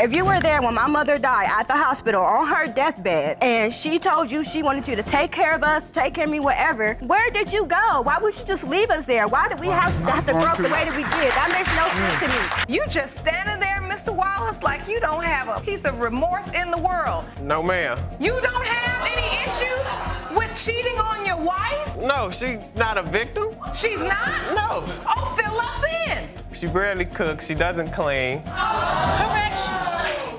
If you were there when my mother died at the hospital on her deathbed, and she told you she wanted you to take care of us, take care of me, whatever, where did you go? Why would you just leave us there? Why did we have to grow up the way that we did? That makes no sense to me. You just standing there, Mr. Wallace, like you don't have a piece of remorse in the world. No, ma'am. You don't have any issues with cheating on your wife? No, she's not a victim. She's not? No. Oh, fill us in. She barely cooks. She doesn't clean. Correction.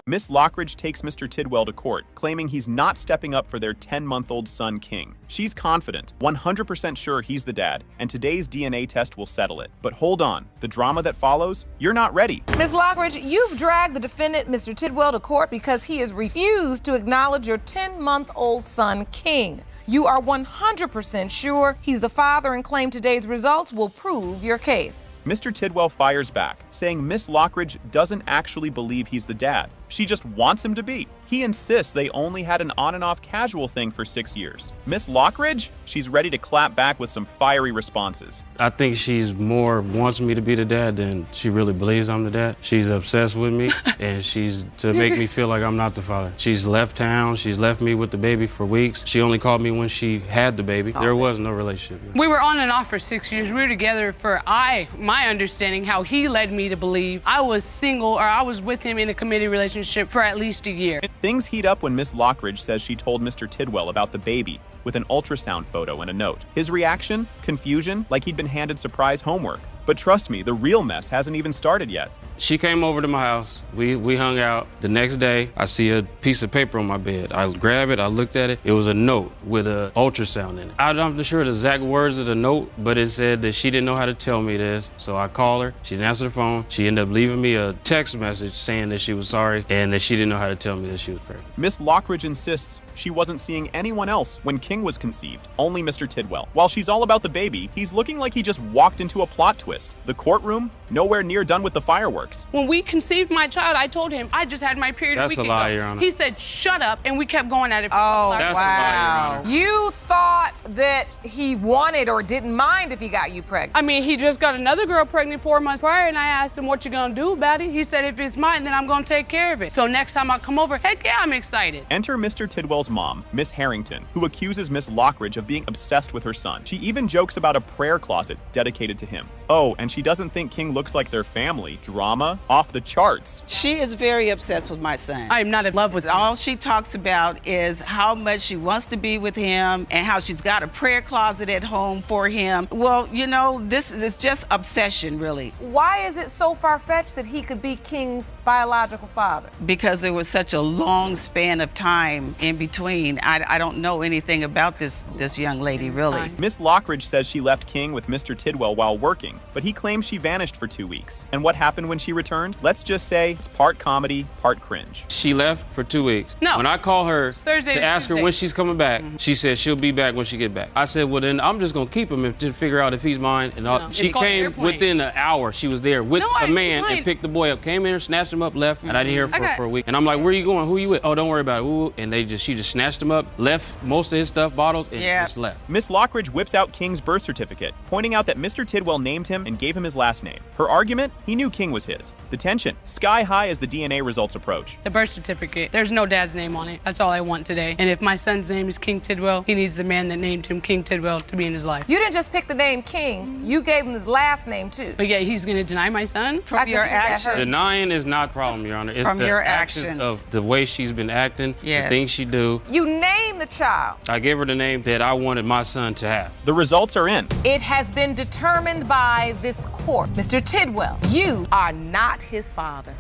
Miss Lockridge takes Mr. Tidwell to court, claiming he's not stepping up for their 10-month-old son, King. She's confident, 100% sure he's the dad, and today's DNA test will settle it. But hold on, the drama that follows, you're not ready. Ms. Lockridge, you've dragged the defendant, Mr. Tidwell, to court because he has refused to acknowledge your 10-month-old son, King. You are 100% sure he's the father and claim today's results will prove your case. Mr. Tidwell fires back, saying Miss Lockridge doesn't actually believe he's the dad. She just wants him to be. He insists they only had an on-and-off casual thing for 6 years. Miss Lockridge? She's ready to clap back with some fiery responses. I think she's more wants me to be the dad than she really believes I'm the dad. She's obsessed with me, and she's to make me feel like I'm not the father. She's left town. She's left me with the baby for weeks. She only called me when she had the baby. There was no relationship. We were on and off for 6 years. We were together for my understanding, how he led me to believe I was single, or I was with him in a committed relationship for at least a year. Things heat up when Miss Lockridge says she told Mr. Tidwell about the baby with an ultrasound photo and a note. His reaction? Confusion, like he'd been handed surprise homework. But trust me, the real mess hasn't even started yet. She came over to my house. We hung out. The next day, I see a piece of paper on my bed. I grab it, I looked at it. It was a note with an ultrasound in it. I'm not sure the exact words of the note, but it said that she didn't know how to tell me this. So I called her. She didn't answer the phone. She ended up leaving me a text message saying that she was sorry and that she didn't know how to tell me that she was pregnant. Miss Lockridge insists she wasn't seeing anyone else when King was conceived, only Mr. Tidwell. While she's all about the baby, he's looking like he just walked into a plot twist. The courtroom, nowhere near done with the fireworks. When we conceived my child, I told him I just had my period a That's week a ago. lie, Your Honor. He said, shut up, and we kept going at it for Oh, That's a wow. lie, Your Honor. You thought that he wanted or didn't mind if he got you pregnant. I mean, he just got another girl pregnant 4 months prior, and I asked him, what you gonna do about it? He said, if it's mine, then I'm gonna take care of it. So next time I come over, heck yeah, I'm excited. Enter Mr. Tidwell's mom, Miss Harrington, who accuses Miss Lockridge of being obsessed with her son. She even jokes about a prayer closet dedicated to him. Oh, and she doesn't think King looks like their family. Drama? Off the charts. She is very obsessed with my son. I am not in love with him. All she talks about is how much she wants to be with him and how she's got a prayer closet at home for him. Well, you know, this is just obsession, really. Why is it so far-fetched that he could be King's biological father? Because there was such a long span of time in between. I don't know anything about this young lady, really. Miss Lockridge says she left King with Mr. Tidwell while working, but he claims she vanished for 2 weeks. And what happened when she returned? Let's just say it's part comedy, part cringe. She left for 2 weeks. No. When I call her Thursday to to ask her Tuesday. when she's coming back, she said she'll be back when she get back. I said, well, then I'm just going to keep him to figure out if he's mine. And all. No. She It's called came airplane. within an hour. She was there with No, I a man explained. and picked the boy up. Came in here, snatched him up, left, and I didn't hear her Okay. for a week. And I'm like, where are you going? Who you with? Oh, don't worry about it. Ooh. And she just snatched him up, left most of his stuff, bottles, and just left. Miss Lockridge whips out King's birth certificate, pointing out that Mr. Tidwell named him and gave him his last name. Her argument? He knew King was his. The tension, sky high as the DNA results approach. The birth certificate, there's no dad's name on it. That's all I want today. And if my son's name is King Tidwell, he needs the man that named him King Tidwell to be in his life. You didn't just pick the name King, you gave him his last name too. But yeah, he's gonna deny my son? From your actions. Denying is not a problem, Your Honor. It's From the your actions actions. of the way she's been acting, the things she do. You named the child. I gave her the name that I wanted my son to have. The results are in. It has been determined by this court. Mr. Tidwell, you are not his father.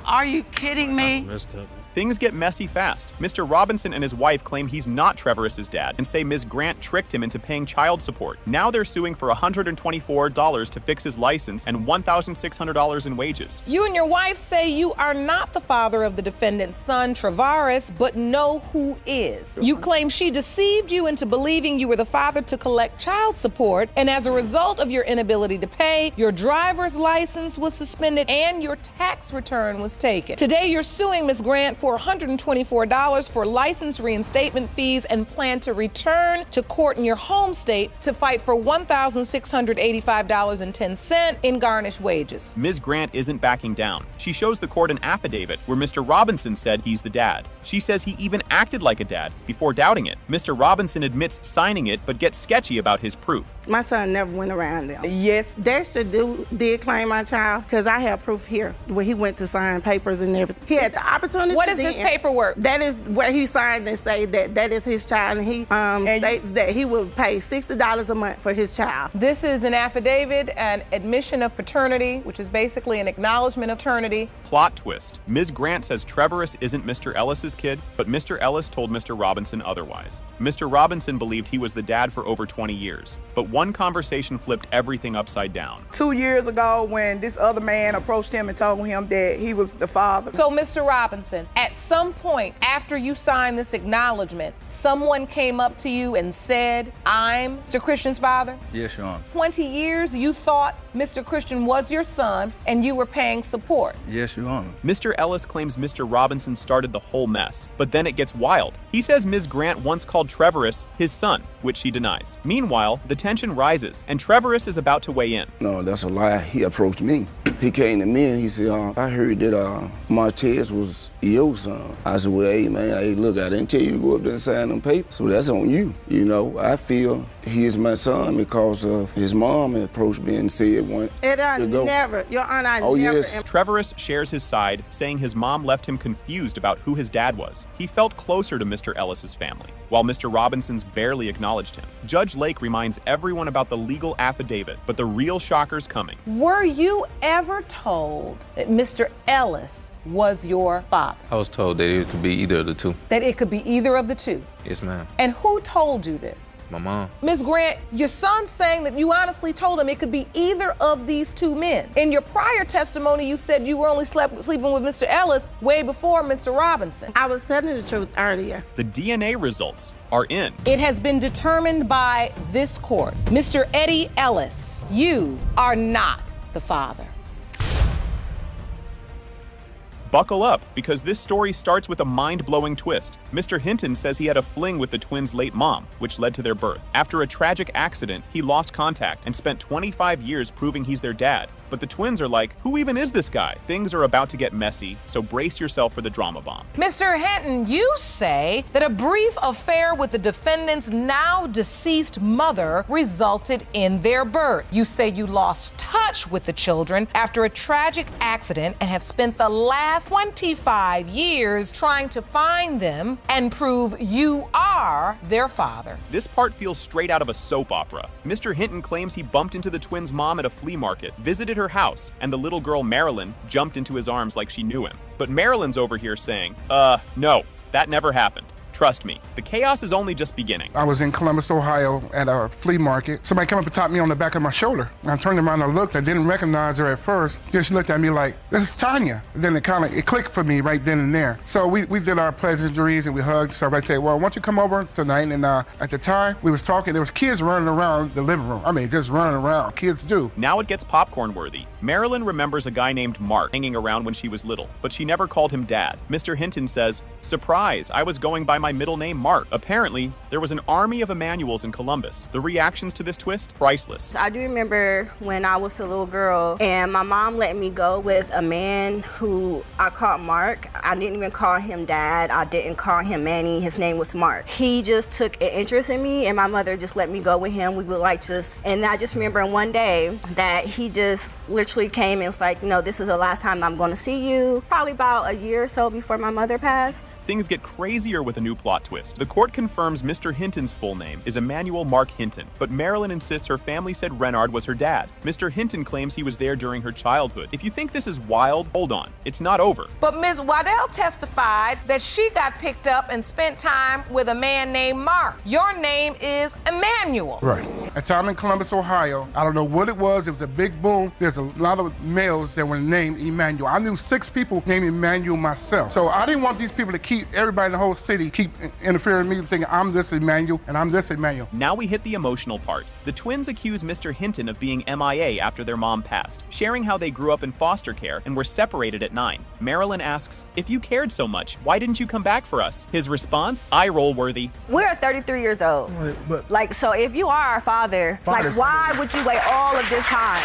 Are you kidding me? Messed up. Things get messy fast. Mr. Robinson and his wife claim he's not Trevorris's dad and say Ms. Grant tricked him into paying child support. Now they're suing for $124 to fix his license and $1,600 in wages. You and your wife say you are not the father of the defendant's son, Trevorris, but know who is. You claim she deceived you into believing you were the father to collect child support, and as a result of your inability to pay, your driver's license was suspended and your tax return was taken. Today, you're suing Ms. Grant for for $124 for license reinstatement fees and plan to return to court in your home state to fight for $1,685.10 in garnished wages. Ms. Grant isn't backing down. She shows the court an affidavit where Mr. Robinson said he's the dad. She says he even acted like a dad before doubting it. Mr. Robinson admits signing it, but gets sketchy about his proof. My son never went around them. Yes, Dexter did claim my child because I have proof here where he went to sign papers and everything. He had the opportunity. What is this paperwork? That is where he signed and say that is his child, and he states that he will pay $60 a month for his child. This is an affidavit, an admission of paternity, which is basically an acknowledgement of paternity. Plot twist. Ms. Grant says Trevorus isn't Mr. Ellis's kid, but Mr. Ellis told Mr. Robinson otherwise. Mr. Robinson believed he was the dad for over 20 years, but one conversation flipped everything upside down. 2 years ago, when this other man approached him and told him that he was the father. So, Mr. Robinson, at some point after you signed this acknowledgement, someone came up to you and said, I'm Mr. Christian's father? Yes, Your Honor. 20 years you thought Mr. Christian was your son and you were paying support. Yes, Your Honor. Mr. Ellis claims Mr. Robinson started the whole mess, but then it gets wild. He says Ms. Grant once called Trevorus his son, which she denies. Meanwhile, the tension rises, and Trevorus is about to weigh in. No, that's a lie. He approached me. He came to me and he said, I heard that Martez was your son. I said, well, hey, man, hey, look, I didn't tell you to go up there and sign them papers, so that's on you. You know, I feel he is my son because of his mom approached me and said one. And I never, Your Honor, I never. Yes. Trevorus shares his side, saying his mom left him confused about who his dad was. He felt closer to Mr. Ellis's family, while Mr. Robinson's barely acknowledged him. Judge Lake reminds everyone about the legal affidavit, but the real shocker's coming. Were you ever told that Mr. Ellis was your father? I was told that it could be either of the two. That it could be either of the two? Yes, ma'am. And who told you this? My mom. Ms. Grant, your son's saying that you honestly told him it could be either of these two men. In your prior testimony, you said you were only sleeping with Mr. Ellis way before Mr. Robinson. I was telling the truth earlier. The DNA results are in. It has been determined by this court. Mr. Eddie Ellis, you are not the father. Buckle up, because this story starts with a mind-blowing twist. Mr. Hinton says he had a fling with the twins' late mom, which led to their birth. After a tragic accident, he lost contact and spent 25 years proving he's their dad. But the twins are like, who even is this guy? Things are about to get messy, so brace yourself for the drama bomb. Mr. Hinton, you say that a brief affair with the defendant's now deceased mother resulted in their birth. You say you lost touch with the children after a tragic accident and have spent the last 25 years trying to find them and prove you are their father. This part feels straight out of a soap opera. Mr. Hinton claims he bumped into the twins' mom at a flea market, visited her house, and the little girl Marilyn jumped into his arms like she knew him. But Marilyn's over here saying, no, that never happened. Trust me, the chaos is only just beginning. I was in Columbus, Ohio at a flea market. Somebody came up and tapped me on the back of my shoulder. I turned around and looked. I didn't recognize her at first. Then she looked at me like, this is Tanya. And then it clicked for me right then and there. So we did our pleasantries and we hugged. So I said, well, why don't you come over tonight? And at the time we was talking, there was kids running around the living room. I mean, just running around. Kids do. Now it gets popcorn worthy. Marilyn remembers a guy named Mark hanging around when she was little, but she never called him dad. Mr. Hinton says, surprise, I was going by my middle name Mark. Apparently, there was an army of Emmanuels in Columbus. The reactions to this twist, priceless. I do remember when I was a little girl and my mom let me go with a man who I called Mark. I didn't even call him dad. I didn't call him Manny. His name was Mark. He just took an interest in me and my mother just let me go with him. We would and I just remember one day that he just literally came and was like, no, this is the last time I'm going to see you. Probably about a year or so before my mother passed. Things get crazier with a new plot twist. The court confirms Mr. Hinton's full name is Emmanuel Mark Hinton, but Marilyn insists her family said Renard was her dad. Mr. Hinton claims he was there during her childhood. If you think this is wild, hold on. It's not over. But Ms. Waddell testified that she got picked up and spent time with a man named Mark. Your name is Emmanuel. Right. a time in Columbus, Ohio. I don't know what it was. It was a big boom. There's a lot of males that were named Emmanuel. I knew 6 people named Emmanuel myself. So I didn't want these people to keep everybody in the whole city keep interfering with me thinking I'm this Emmanuel and I'm this Emmanuel. Now we hit the emotional part. The twins accuse Mr. Hinton of being MIA after their mom passed, sharing how they grew up in foster care and were separated at 9. Marilyn asks, if you cared so much, why didn't you come back for us? His response, eye-roll worthy. We're 33 years old. Like, so if you are our father, like, why would you wait all of this time?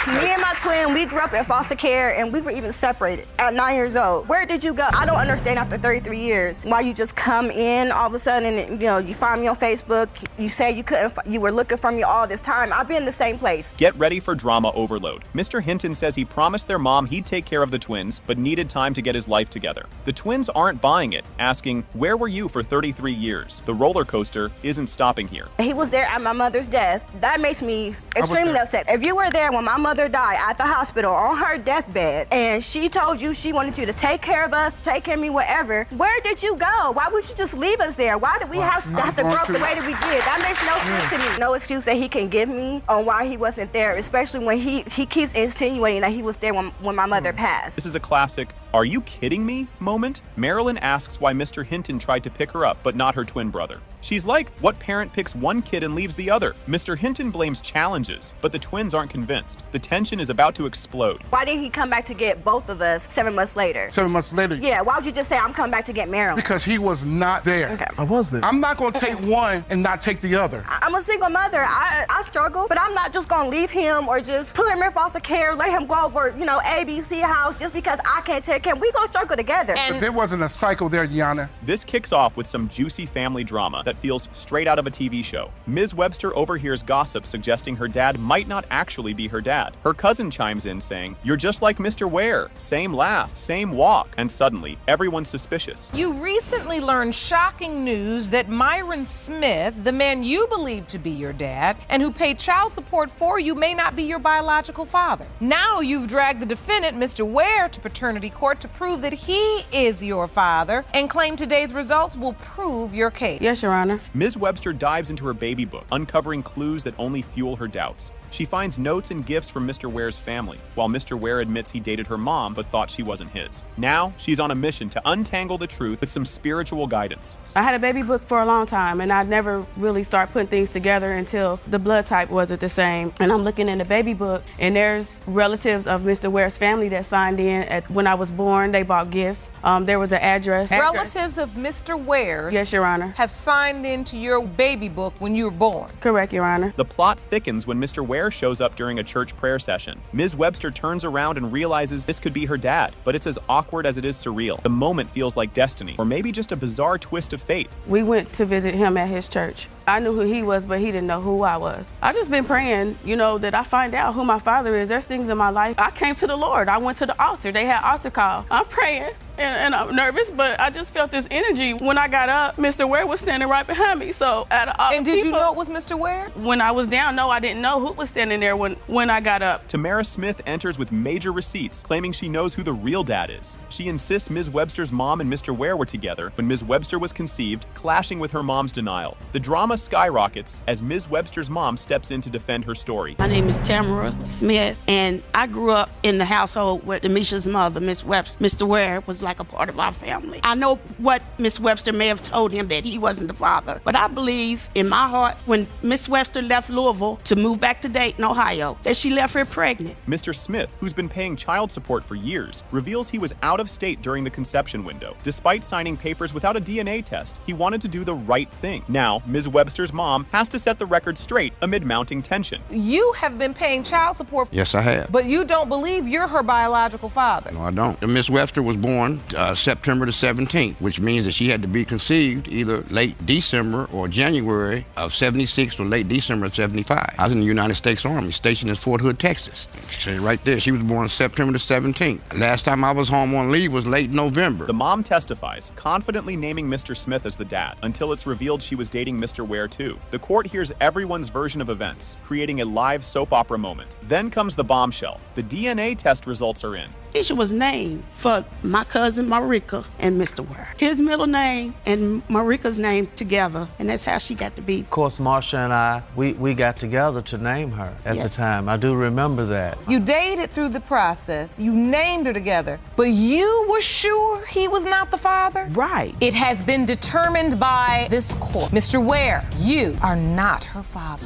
Me and my twin, we grew up in foster care and we were even separated at 9 years old. Where did you go? I don't understand after 33 years why you just come in all of a sudden and, you find me on Facebook, you say you were looking for me all this time. I've been in the same place. Get ready for drama overload. Mr. Hinton says he promised their mom he'd take care of the twins, but needed time to get his life together. The twins aren't buying it, asking, where were you for 33 years? The roller coaster isn't stopping here. He was there at my mother's death. That makes me extremely upset. If you were there when my mother died at the hospital on her deathbed and she told you she wanted you to take care of us, take care of me, whatever, where did you go? Why would you just leave us there? Why did we have to grow up the way that we did? That makes no sense to me. No excuse that he can give me on why he wasn't there, especially when he keeps insinuating that he was there when my mother passed. This is a classic, are you kidding me moment? Marilyn asks why Mr. Hinton tried to pick her up, but not her twin brother. She's like, what parent picks one kid and leaves the other? Mr. Hinton blames challenges, but the twins aren't convinced. The tension is about to explode. Why didn't he come back to get both of us 7 months later? 7 months later? Yeah, why would you just say, I'm coming back to get Marilyn? Because he was not there. Okay. I was there. I'm not gonna take one and not take the other. I'm a single mother. I struggle, but I'm not just gonna leave him or just put him in foster care, let him go over, ABC house just because I can't take him. We gonna struggle together. But there wasn't a cycle there, Yana. This kicks off with some juicy family drama that feels straight out of a TV show. Ms. Webster overhears gossip suggesting her dad might not actually be her dad. Her cousin chimes in saying, you're just like Mr. Ware. Same laugh, same walk. And suddenly, everyone's suspicious. You recently learned shocking news that Myron Smith, the man you believe to be your dad, and who paid child support for you, may not be your biological father. Now you've dragged the defendant, Mr. Ware, to paternity court to prove that he is your father and claim today's results will prove your case. Yes, Your Honor. Ms. Webster dives into her baby book, uncovering clues that only fuel her doubts. She finds notes and gifts from Mr. Ware's family, while Mr. Ware admits he dated her mom but thought she wasn't his. Now, she's on a mission to untangle the truth with some spiritual guidance. I had a baby book for a long time, and I never really started putting things together until the blood type wasn't the same. And I'm looking in the baby book, and there's relatives of Mr. Ware's family that signed in when I was born. They bought gifts. There was an address. Relatives of Mr. Ware, yes, Your Honor, have signed into your baby book when you were born. Correct, Your Honor. The plot thickens when Mr. Ware shows up during a church prayer session. Ms. Webster turns around and realizes this could be her dad, but it's as awkward as it is surreal. The moment feels like destiny, or maybe just a bizarre twist of fate. We went to visit him at his church. I knew who he was, but he didn't know who I was. I just been praying, that I find out who my father is. There's things in my life. I came to the Lord. I went to the altar. They had altar call. I'm praying. And I'm nervous, but I just felt this energy. When I got up, Mr. Ware was standing right behind me. So out of all And did you know it was Mr. Ware? When I was down, no, I didn't know who was standing there when I got up. Tamara Smith enters with major receipts, claiming she knows who the real dad is. She insists Ms. Webster's mom and Mr. Ware were together when Ms. Webster was conceived, clashing with her mom's denial. The drama skyrockets as Ms. Webster's mom steps in to defend her story. My name is Tamara Smith, and I grew up in the household with Demisha's mother, Miss Webster. Mr. Ware was like a part of our family. I know what Miss Webster may have told him, that he wasn't the father, but I believe in my heart when Miss Webster left Louisville to move back to Dayton, Ohio, that she left her pregnant. Mr. Smith, who's been paying child support for years, reveals he was out of state during the conception window. Despite signing papers without a DNA test, he wanted to do the right thing. Now, Ms. Webster's mom has to set the record straight amid mounting tension. You have been paying child support. Yes, I have. But you don't believe you're her biological father. No, I don't. Miss Webster was born September the 17th, which means that she had to be conceived either late December or January of 76 or late December of 75. I was in the United States Army, stationed in Fort Hood, Texas. Right there, she was born September the 17th. Last time I was home on leave was late November. The mom testifies, confidently naming Mr. Smith as the dad, until it's revealed she was dating Mr. Ware aware too. The court hears everyone's version of events, creating a live soap opera moment. Then comes the bombshell. The DNA test results are in. Keisha was named for my cousin Marika and Mr. Ware. His middle name and Marika's name together, and that's how she got to be. Of course, Marsha and I, we got together to name her at the time. I do remember that. You dated through the process, you named her together, but you were sure he was not the father? Right. It has been determined by this court. Mr. Ware, you are not her father.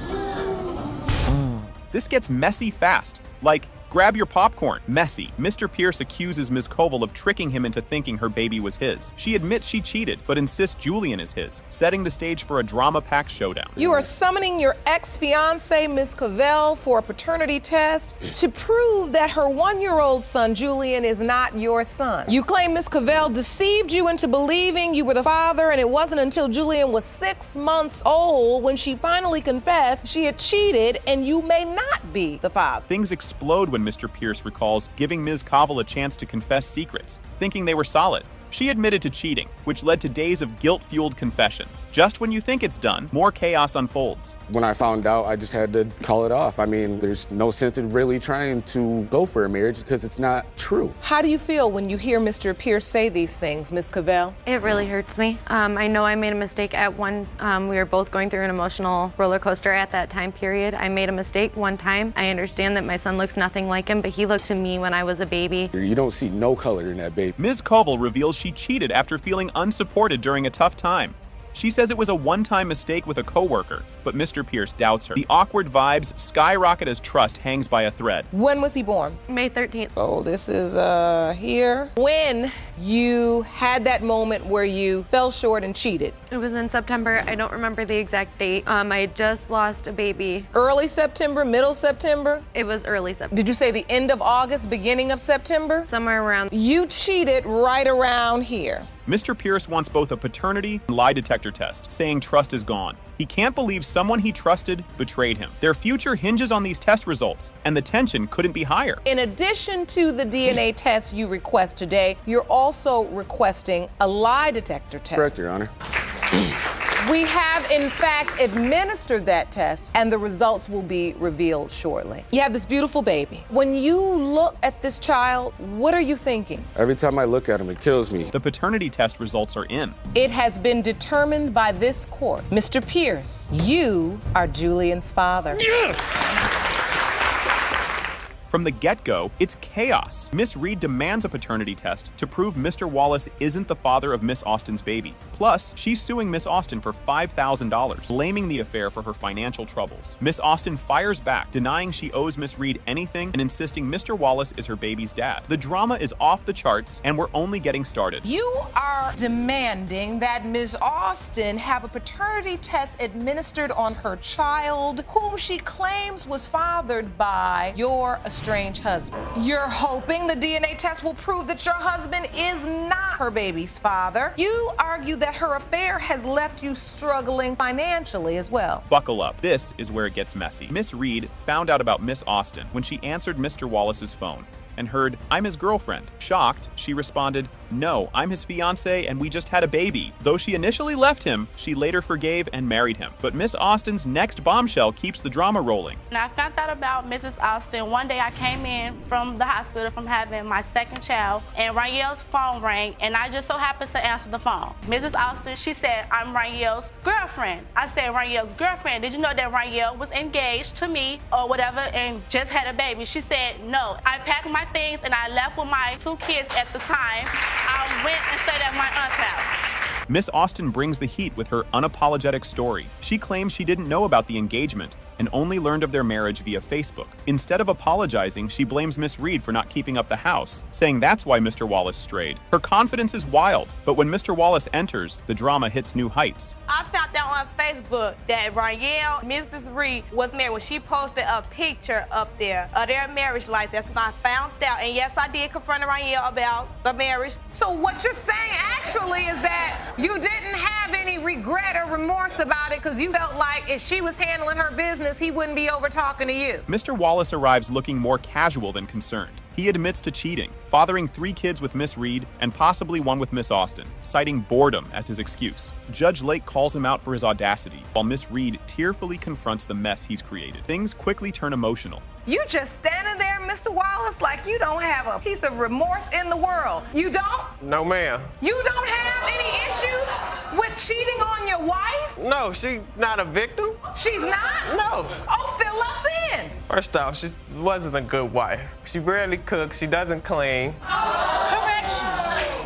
This gets messy fast. Like, grab your popcorn. Messy. Mr. Pierce accuses Ms. Koval of tricking him into thinking her baby was his. She admits she cheated, but insists Julian is his, setting the stage for a drama-packed showdown. You are summoning your ex-fiancée, Ms. Cavell, for a paternity test to prove that her 1-year-old son, Julian, is not your son. You claim Ms. Cavell deceived you into believing you were the father, and it wasn't until Julian was 6 months old when she finally confessed she had cheated and you may not be the father. Things explode when Mr. Pierce recalls giving Ms. Koval a chance to confess secrets, thinking they were solid. She admitted to cheating, which led to days of guilt-fueled confessions. Just when you think it's done, more chaos unfolds. When I found out, I just had to call it off. I mean, there's no sense in really trying to go for a marriage because it's not true. How do you feel when you hear Mr. Pierce say these things, Ms. Cavell? It really hurts me. I know I made a mistake at one. We were both going through an emotional roller coaster at that time period. I made a mistake one time. I understand that my son looks nothing like him, but he looked to me when I was a baby. You don't see no color in that baby. Ms. Koval reveals she cheated after feeling unsupported during a tough time. She says it was a one-time mistake with a coworker, but Mr. Pierce doubts her. The awkward vibes skyrocket as trust hangs by a thread. When was he born? May 13th. Oh, this is here. When you had that moment where you fell short and cheated? It was in September. I don't remember the exact date. I had just lost a baby. Early September, middle September? It was early September. Did you say the end of August, beginning of September? Somewhere around. You cheated right around here. Mr. Pierce wants both a paternity and lie detector test, saying trust is gone. He can't believe someone he trusted betrayed him. Their future hinges on these test results, and the tension couldn't be higher. In addition to the DNA test you request today, you're also requesting a lie detector test. Correct, Your Honor. We have, in fact, administered that test, and the results will be revealed shortly. You have this beautiful baby. When you look at this child, what are you thinking? Every time I look at him, it kills me. The paternity test results are in. It has been determined by this court. Mr. Pierce, you are Julian's father. Yes! From the get-go, it's chaos. Miss Reed demands a paternity test to prove Mr. Wallace isn't the father of Miss Austin's baby. Plus, she's suing Miss Austin for $5,000, blaming the affair for her financial troubles. Miss Austin fires back, denying she owes Miss Reed anything and insisting Mr. Wallace is her baby's dad. The drama is off the charts, and we're only getting started. You are demanding that Miss Austin have a paternity test administered on her child, whom she claims was fathered by your estranged husband. You're hoping the DNA test will prove that your husband is not her baby's father. You argue that her affair has left you struggling financially as well. Buckle up. This is where it gets messy. Miss Reed found out about Miss Austin when she answered Mr. Wallace's phone and heard, "I'm his girlfriend." Shocked, she responded, "No, I'm his fiancée and we just had a baby." Though she initially left him, she later forgave and married him. But Miss Austin's next bombshell keeps the drama rolling. And I found out about Mrs. Austin. One day I came in from the hospital from having my second child, and Ranielle's phone rang, and I just so happened to answer the phone. Mrs. Austin, she said, "I'm Ranielle's girlfriend." I said, "Ranielle's girlfriend, did you know that Ranielle was engaged to me or whatever and just had a baby?" She said, "No." I packed my things and I left with my 2 kids at the time. I went and stayed at my aunt's house. Miss Austin brings the heat with her unapologetic story. She claims she didn't know about the engagement and only learned of their marriage via Facebook. Instead of apologizing, she blames Miss Reed for not keeping up the house, saying that's why Mr. Wallace strayed. Her confidence is wild, but when Mr. Wallace enters, the drama hits new heights. I found out on Facebook that Ranielle, Mrs. Reed, was married when she posted a picture up there of their marriage life. That's when I found out. And yes, I did confront Ranielle about the marriage. So what you're saying actually is that you didn't have any regret or remorse about it because you felt like if she was handling her business, he wouldn't be over talking to you. Mr. Wallace arrives looking more casual than concerned. He admits to cheating, fathering 3 kids with Miss Reed and possibly one with Miss Austin, citing boredom as his excuse. Judge Lake calls him out for his audacity, while Miss Reed tearfully confronts the mess he's created. Things quickly turn emotional. You just standing there, Mr. Wallace, like you don't have a piece of remorse in the world. You don't? No, ma'am. You don't have any issues with cheating on your wife? No, she's not a victim. She's not? No. Oh, fill us in. First off, she wasn't a good wife. She barely cooks, she doesn't clean. Correction.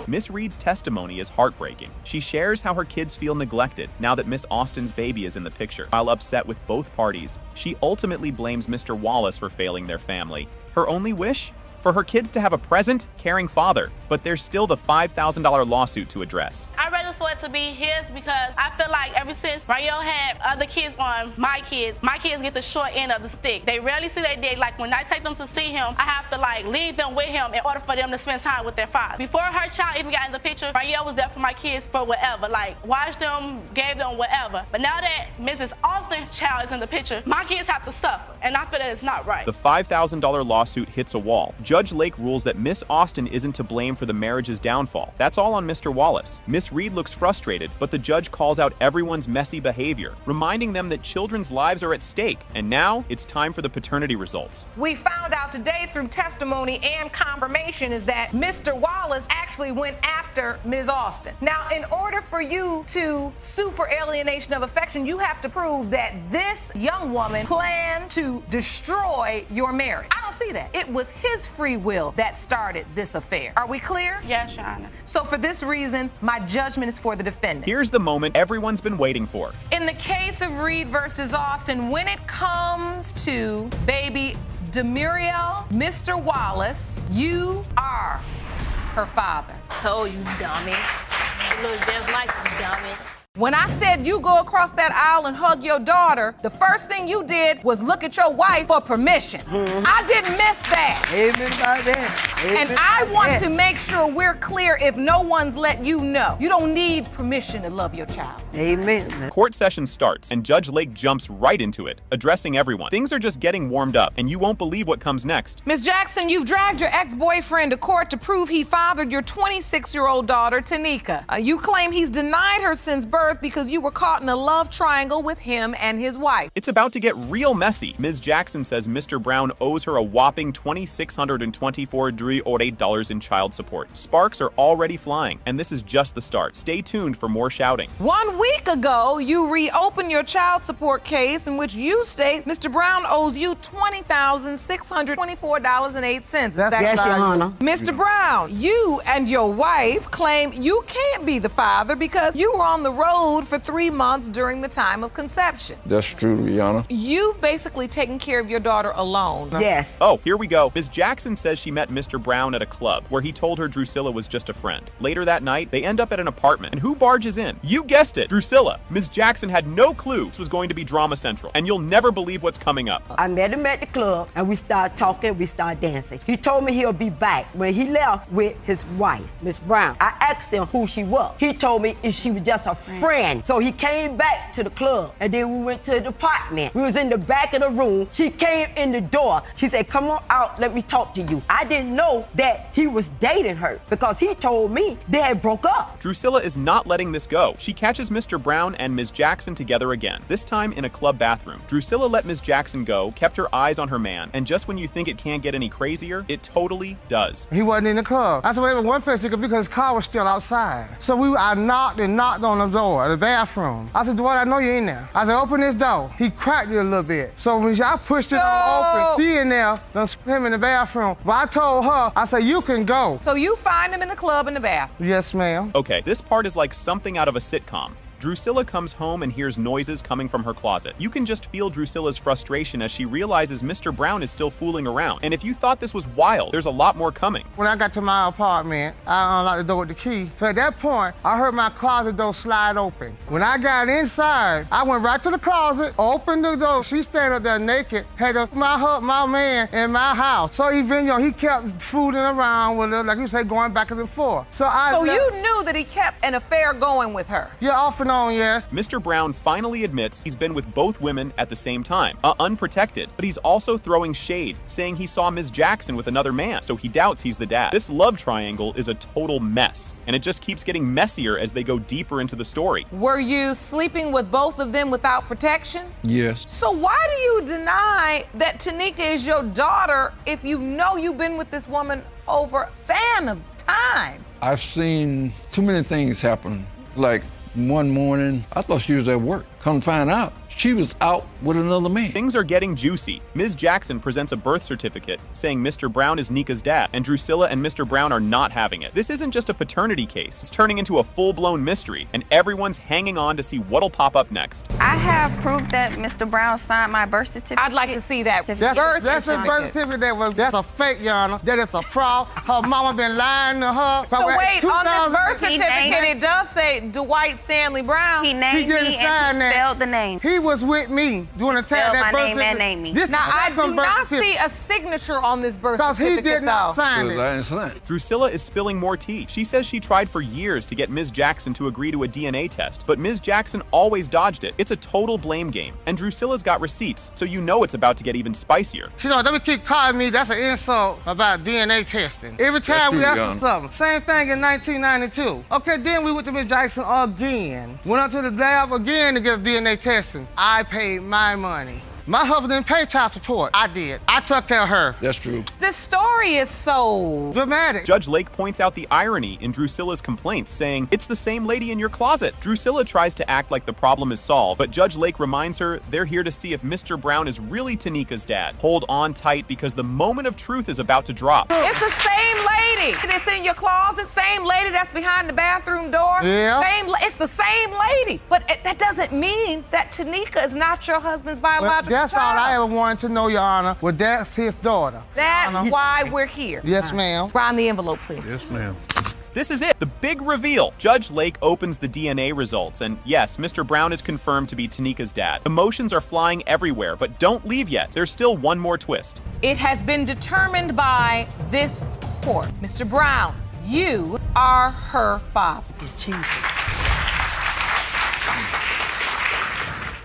Miss Reed's testimony is heartbreaking. She shares how her kids feel neglected now that Miss Austin's baby is in the picture. While upset with both parties, she ultimately blames Mr. Wallace for failing their family. Her only wish? For her kids to have a present, caring father. But there's still the $5,000 lawsuit to address. I rather for it to be his because I feel like ever since Rayo had other kids on my kids get the short end of the stick. They rarely see their dad. Like when I take them to see him, I have to like leave them with him in order for them to spend time with their father. Before her child even got in the picture, Rayo was there for my kids for whatever. Like watched them, gave them whatever. But now that Mrs. Austin's child is in the picture, my kids have to suffer. And I feel that it's not right. The $5,000 lawsuit hits a wall. Judge Lake rules that Miss Austin isn't to blame for the marriage's downfall. That's all on Mr. Wallace. Miss Reed looks frustrated, but the judge calls out everyone's messy behavior, reminding them that children's lives are at stake. And now it's time for the paternity results. We found out today through testimony and confirmation is that Mr. Wallace actually went after Ms. Austin. Now, in order for you to sue for alienation of affection, you have to prove that this young woman planned to destroy your marriage. I don't see that. It was his free will that started this affair. Are we clear? Yes, Your Honor. So for this reason, my judgment is for the defendant. Here's the moment everyone's been waiting for. In the case of Reed versus Austin, when it comes to baby Demuriel, Mr. Wallace, you are her father. Told you, dummy. She looks just like you, dummy. When I said you go across that aisle and hug your daughter, the first thing you did was look at your wife for permission. I didn't miss that. Amen by that. Amen. And I want to make sure we're clear if no one's let you know. You don't need permission to love your child. Amen. Court session starts, and Judge Lake jumps right into it, addressing everyone. Things are just getting warmed up, and you won't believe what comes next. Ms. Jackson, you've dragged your ex-boyfriend to court to prove he fathered your 26-year-old daughter, Tanika. You claim he's denied her since birth because you were caught in a love triangle with him and his wife. It's about to get real messy. Ms. Jackson says Mr. Brown owes her a whopping $2,624 in child support. Sparks are already flying, and this is just the start. Stay tuned for more shouting. 1 week ago, you reopened your child support case in which you state Mr. Brown owes you $20,624.08. Yes, Your Honor. Mr. Brown, you and your wife claim you can't be the father because you were on the road for 3 months during the time of conception. That's true, Your Honor. You've basically taken care of your daughter alone. Yes. Oh, here we go. Ms. Jackson says she met Mr. Brown at a club where he told her Drusilla was just a friend. Later that night, they end up at an apartment. And who barges in? You guessed it, Drusilla. Ms. Jackson had no clue this was going to be drama central, and you'll never believe what's coming up. I met him at the club, and we started talking, we started dancing. He told me he'll be back. When he left with his wife, Miss Brown, I asked him who she was. He told me if she was just a friend. So he came back to the club, and then we went to the apartment. We was in the back of the room. She came in the door. She said, come on out, let me talk to you. I didn't know that he was dating her because he told me they had broke up. Drusilla is not letting this go. She catches Mr. Brown and Ms. Jackson together again, this time in a club bathroom. Drusilla let Ms. Jackson go, kept her eyes on her man, and just when you think it can't get any crazier, it totally does. He wasn't in the club. I said, well, one place because his car was still outside. So I knocked and knocked on the door of the bathroom. I said, Dwight, I know you're in there. I said, open this door. He cracked it a little bit. So when I pushed it open, she in there, done him in the bathroom. But I told her, I said, you can go. So you find him in the club in the bathroom? Yes, ma'am. Okay, this part is like something out of a sitcom. Drusilla comes home and hears noises coming from her closet. You can just feel Drusilla's frustration as she realizes Mr. Brown is still fooling around. And if you thought this was wild, there's a lot more coming. When I got to my apartment, I unlocked the door with the key. So at that point, I heard my closet door slide open. When I got inside, I went right to the closet, opened the door. She standing up there naked, had my man in my house. So even, he kept fooling around with her, like you say, going back and forth. So you knew that he kept an affair going with her? Yeah, off and and on, yes. Mr. Brown finally admits he's been with both women at the same time, unprotected, but he's also throwing shade, saying he saw Ms. Jackson with another man, so he doubts he's the dad. This love triangle is a total mess, and it just keeps getting messier as they go deeper into the story. Were you sleeping with both of them without protection? Yes. So why do you deny that Tanika is your daughter if you know you've been with this woman over a span of time? I've seen too many things happen. Like one morning, I thought she was at work. Come find out, she was out with another man. Things are getting juicy. Ms. Jackson presents a birth certificate saying Mr. Brown is Nika's dad, and Drusilla and Mr. Brown are not having it. This isn't just a paternity case. It's turning into a full-blown mystery, and everyone's hanging on to see what'll pop up next. I have proof that Mr. Brown signed my birth certificate. I'd like to see that That's a birth certificate. That's a fake, Your Honor. That is a fraud. Her mama been lying to her. So wait, on this birth He certificate, named- it does say Dwight Stanley Brown. He named didn't me sign and that. he spelled the name. He was with me during the time spelled that my birth name and named me. This Now, I second do birth not certificate. see a signature on this birth Because he certificate, did not though. sign it. I didn't sign it. Drusilla is spilling more tea. She says she tried for years to get Ms. Jackson to agree to a DNA test, but Ms. Jackson always dodged it. It's a total blame game, and Drusilla's got receipts, so you know it's about to get even spicier. She don't ever keep calling me. That's an insult about DNA testing. Every time we ask for something. Same thing in 1992. Okay, then we went to Ms. Jackson again. Went up to the lab again to get a DNA testing. I paid my money. My husband didn't pay child support. I did. I took care of her. That's true. This story is so dramatic. Judge Lake points out the irony in Drusilla's complaints, saying, "It's the same lady in your closet." Drusilla tries to act like the problem is solved, but Judge Lake reminds her they're here to see if Mr. Brown is really Tanika's dad. Hold on tight because the moment of truth is about to drop. It's the same lady that's in your closet, same lady that's behind the bathroom door. Yeah. It's the same lady. But that doesn't mean that Tanika is not your husband's biological That's child. all I ever wanted to know, Your Honor. Well, that's his daughter. That's why we're here. Yes, ma'am. Round the envelope, please. Yes, ma'am. This is it, the big reveal. Judge Lake opens the DNA results, and yes, Mr. Brown is confirmed to be Tanika's dad. Emotions are flying everywhere, but don't leave yet. There's still one more twist. It has been determined by this court. Mr. Brown, you are her father. Jesus.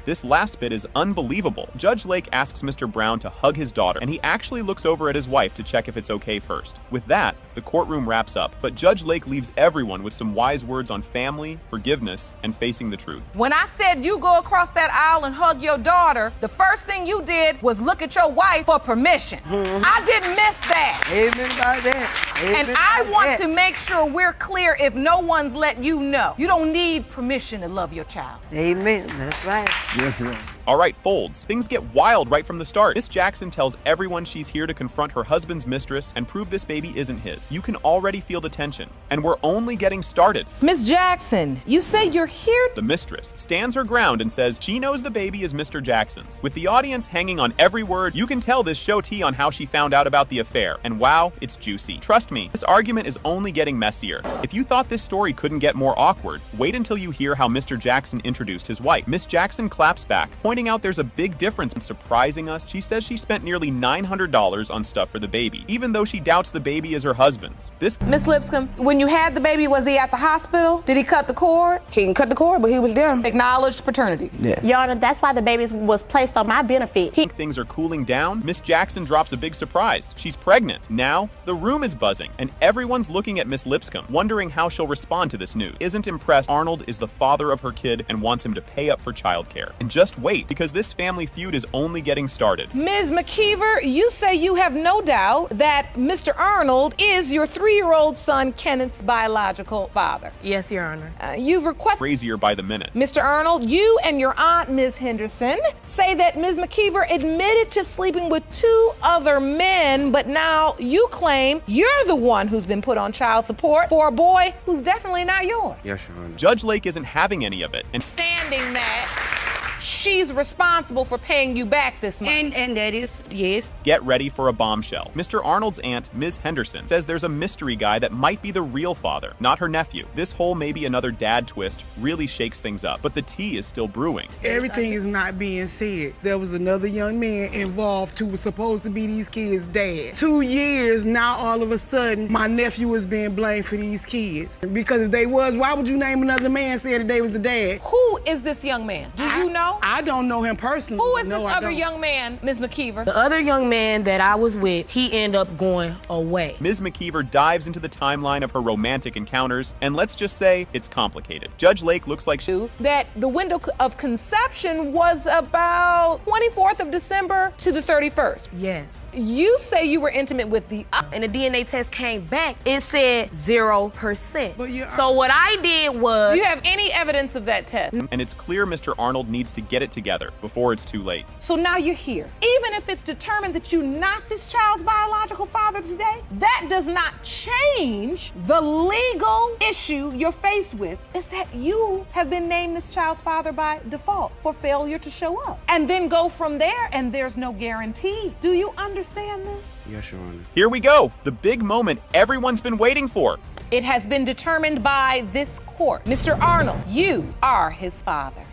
This last bit is unbelievable. Judge Lake asks Mr. Brown to hug his daughter, and he actually looks over at his wife to check if it's okay first. With that, the courtroom wraps up, but Judge Lake leaves everyone with some wise words on family, forgiveness, and facing the truth. When I said you go across that aisle and hug your daughter, the first thing you did was look at your wife for permission. I didn't miss that. Amen about that. Amen And I about want that. to make sure we're clear if no one's let you know. You don't need permission to love your child. Amen. That's right. Yes, right. All right, Folds. Things get wild right from the start. Miss Jackson tells everyone she's here to confront her husband's mistress and prove this baby isn't his. You can already feel the tension, and we're only getting started. Miss Jackson, you say you're here? The mistress stands her ground and says she knows the baby is Mr. Jackson's. With the audience hanging on every word, you can tell this show tea on how she found out about the affair. And wow, it's juicy. Trust me, this argument is only getting messier. If you thought this story couldn't get more awkward, wait until you hear how Mr. Jackson introduced his wife. Miss Jackson claps back, pointing out there's a big difference in surprising us. She says she spent nearly $900 on stuff for the baby, even though she doubts the baby is her husband's. Miss Lipscomb, when you had the baby, was he at the hospital? Did he cut the cord? He didn't cut the cord, but he was there. Acknowledged paternity. Yes. Your Honor, that's why the baby was placed on my benefit. Things are cooling down. Miss Jackson drops a big surprise. She's pregnant. Now, the room is buzzing, and everyone's looking at Miss Lipscomb, wondering how she'll respond to this news. Isn't impressed Arnold is the father of her kid and wants him to pay up for childcare. And just wait, because this family feud is only getting started. Ms. McKeever, you say you have no doubt that Mr. Arnold is your 3-year-old son Kenneth's biological father. Yes, Your Honor. You've requested... Crazier by the minute. Mr. Arnold, you and your aunt, Ms. Henderson, say that Ms. McKeever admitted to sleeping with 2 other men, but now you claim you're the one who's been put on child support for a boy who's definitely not yours. Yes, Your Honor. Judge Lake isn't having any of it, and Standing that she's responsible for paying you back this month. And that is, yes. Get ready for a bombshell. Mr. Arnold's aunt, Ms. Henderson, says there's a mystery guy that might be the real father, not her nephew. This whole maybe another dad twist really shakes things up, but the tea is still brewing. Everything is not being said. There was another young man involved who was supposed to be these kids' dad. 2 years, now all of a sudden, my nephew is being blamed for these kids. Because if they was, why would you name another man saying that they was the dad? Who is this young man? Do you know? I don't know him personally. Who is No, this I other don't. young man, Ms. McKeever? The other young man that I was with, he ended up going away. Ms. McKeever dives into the timeline of her romantic encounters, and let's just say it's complicated. Judge Lake looks like that the window of conception was about 24th of December to the 31st. Yes. You say you were intimate with the and the DNA test came back, it said 0%. So what I did was... Do you have any evidence of that test? and it's clear Mr. Arnold needs to get it together before it's too late. So now you're here. Even if it's determined that you're not this child's biological father today, that does not change the legal issue you're faced with, is that you have been named this child's father by default for failure to show up. And then go from there, and there's no guarantee. Do you understand this? Yes, Your Honor. Here we go, the big moment everyone's been waiting for. It has been determined by this court. Mr. Arnold, you are his father.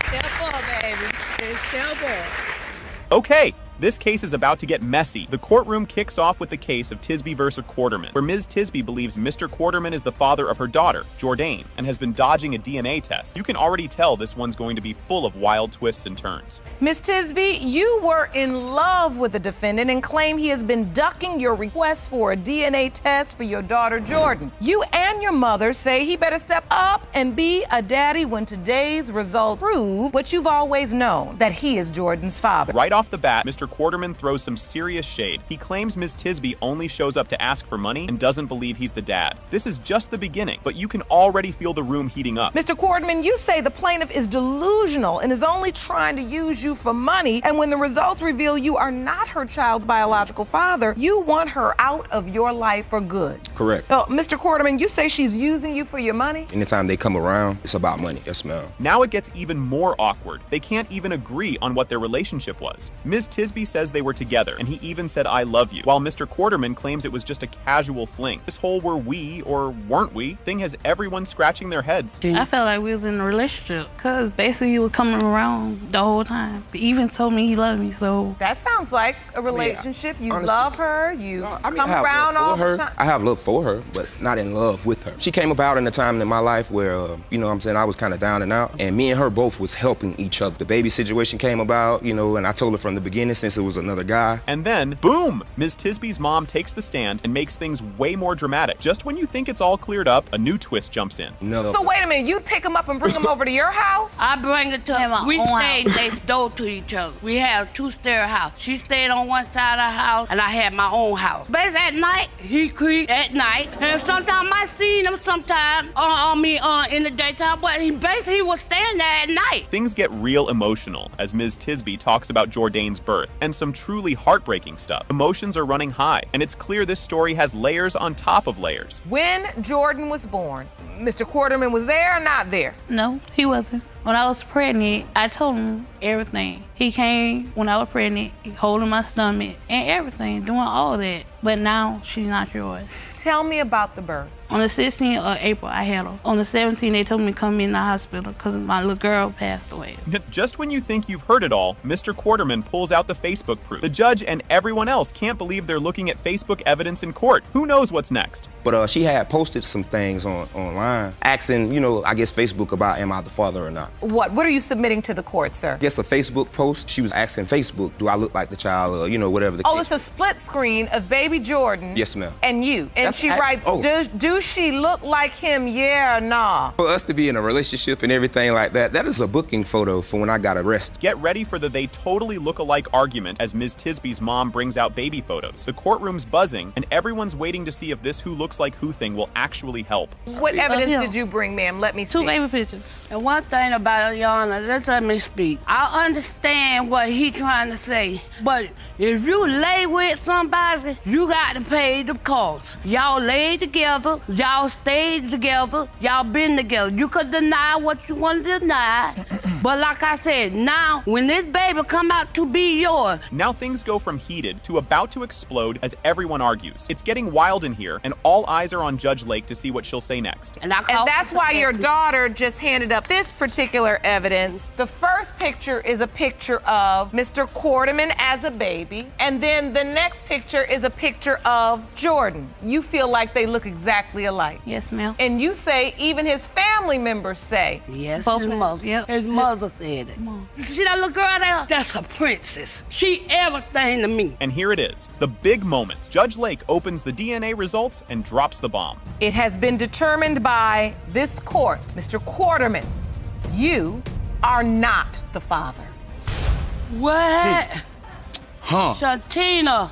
Step up, baby. Step up. Okay, this case is about to get messy. The courtroom kicks off with the case of Tisby versus Quarterman, where Ms. Tisby believes Mr. Quarterman is the father of her daughter, Jourdain, and has been dodging a DNA test. You can already tell this one's going to be full of wild twists and turns. Ms. Tisby, you were in love with the defendant and claim he has been ducking your request for a DNA test for your daughter, Jordan. You and your mother say he better step up and be a daddy when today's results prove what you've always known, that he is Jordan's father. Right off the bat, Mr. Quarterman throws some serious shade. He claims Ms. Tisby only shows up to ask for money and doesn't believe he's the dad. This is just the beginning, but you can already feel the room heating up. Mr. Quarterman, you say the plaintiff is delusional and is only trying to use you for money, and when the results reveal you are not her child's biological father, you want her out of your life for good. Correct. Mr. Quarterman, you say she's using you for your money? Anytime they come around, it's about money. Yes, ma'am. Now it gets even more awkward. They can't even agree on what their relationship was. Ms. Tisby says they were together, and he even said, "I love you," while Mr. Quarterman claims it was just a casual fling. This whole "were we or weren't we" thing has everyone scratching their heads. I felt like we was in a relationship, because basically he was coming around the whole time. He even told me he loved me, so... That sounds like a relationship. You honestly, love her, you come I have around love all for her. the time. I have love for her, but not in love with her. She came about in a time in my life where, you know what I'm saying, I was kind of down and out, and me and her both was helping each other. The baby situation came about, you know, and I told her from the beginning, since it was another guy. And then, boom! Ms. Tisby's mom takes the stand and makes things way more dramatic. Just when you think it's all cleared up, a new twist jumps in. So wait a minute, you'd pick him up and bring him over to your house? I bring it to him. We stayed next door to each other. We had a two-stair house. She stayed on one side of the house, and I had my own house. Basically, at night, he creeped at night, and sometimes I seen him sometimes in the daytime, but he basically was staying there at night. Things get real emotional as Ms. Tisby talks about Jourdain's birth and some truly heartbreaking stuff. Emotions are running high, and it's clear this story has layers on top of layers. When Jordan was born, Mr. Quarterman was there or not there? No, he wasn't. When I was pregnant, I told him everything. He came when I was pregnant, holding my stomach and everything, doing all that. But now she's not yours. Tell me about the birth. On the 16th of April, I had her. On the 17th, they told me to come in the hospital because my little girl passed away. Just when you think you've heard it all, Mr. Quarterman pulls out the Facebook proof. The judge and everyone else can't believe they're looking at Facebook evidence in court. Who knows what's next? But she had posted some things online, asking, you know, I guess Facebook about am I the father or not. What are you submitting to the court, sir? I guess a Facebook post. She was asking Facebook, do I look like the child, or, you know, whatever the case. It's a split screen of baby Jordan. Yes, ma'am. And you. And she writes, do she look like him, yeah or nah? For us to be in a relationship and everything like that, that is a booking photo for when I got arrested. Get ready for the "they totally look alike" argument as Ms. Tisby's mom brings out baby photos. The courtroom's buzzing, and everyone's waiting to see if this who looks like who thing will actually help. What evidence did you bring, ma'am? Let me see. 2 baby pictures. And one thing about it, Your Honor, let me speak. I understand what he trying to say, but if you lay with somebody, you got to pay the cost. Y'all laid together, y'all stayed together, y'all been together. You could deny what you want to deny, But like I said, now when this baby come out to be yours. Now things go from heated to about to explode as everyone argues. It's getting wild in here, and all eyes are on Judge Lake to see what she'll say next. And that's why your daughter just handed up this particular evidence. The first picture is a picture of Mr. Quarterman as a baby, and then the next picture is a picture of Jordan. You feel like they look exactly alike. Yes, ma'am. And you say even his family members say. Yes, both mothers. Yep. His mother said it. You see that little girl there? That's a princess. She everything to me. And here it is, the big moment. Judge Lake opens the DNA results and drops the bomb. It has been determined by this court, Mr. Quarterman, you are not the father. What? Huh. Shantina.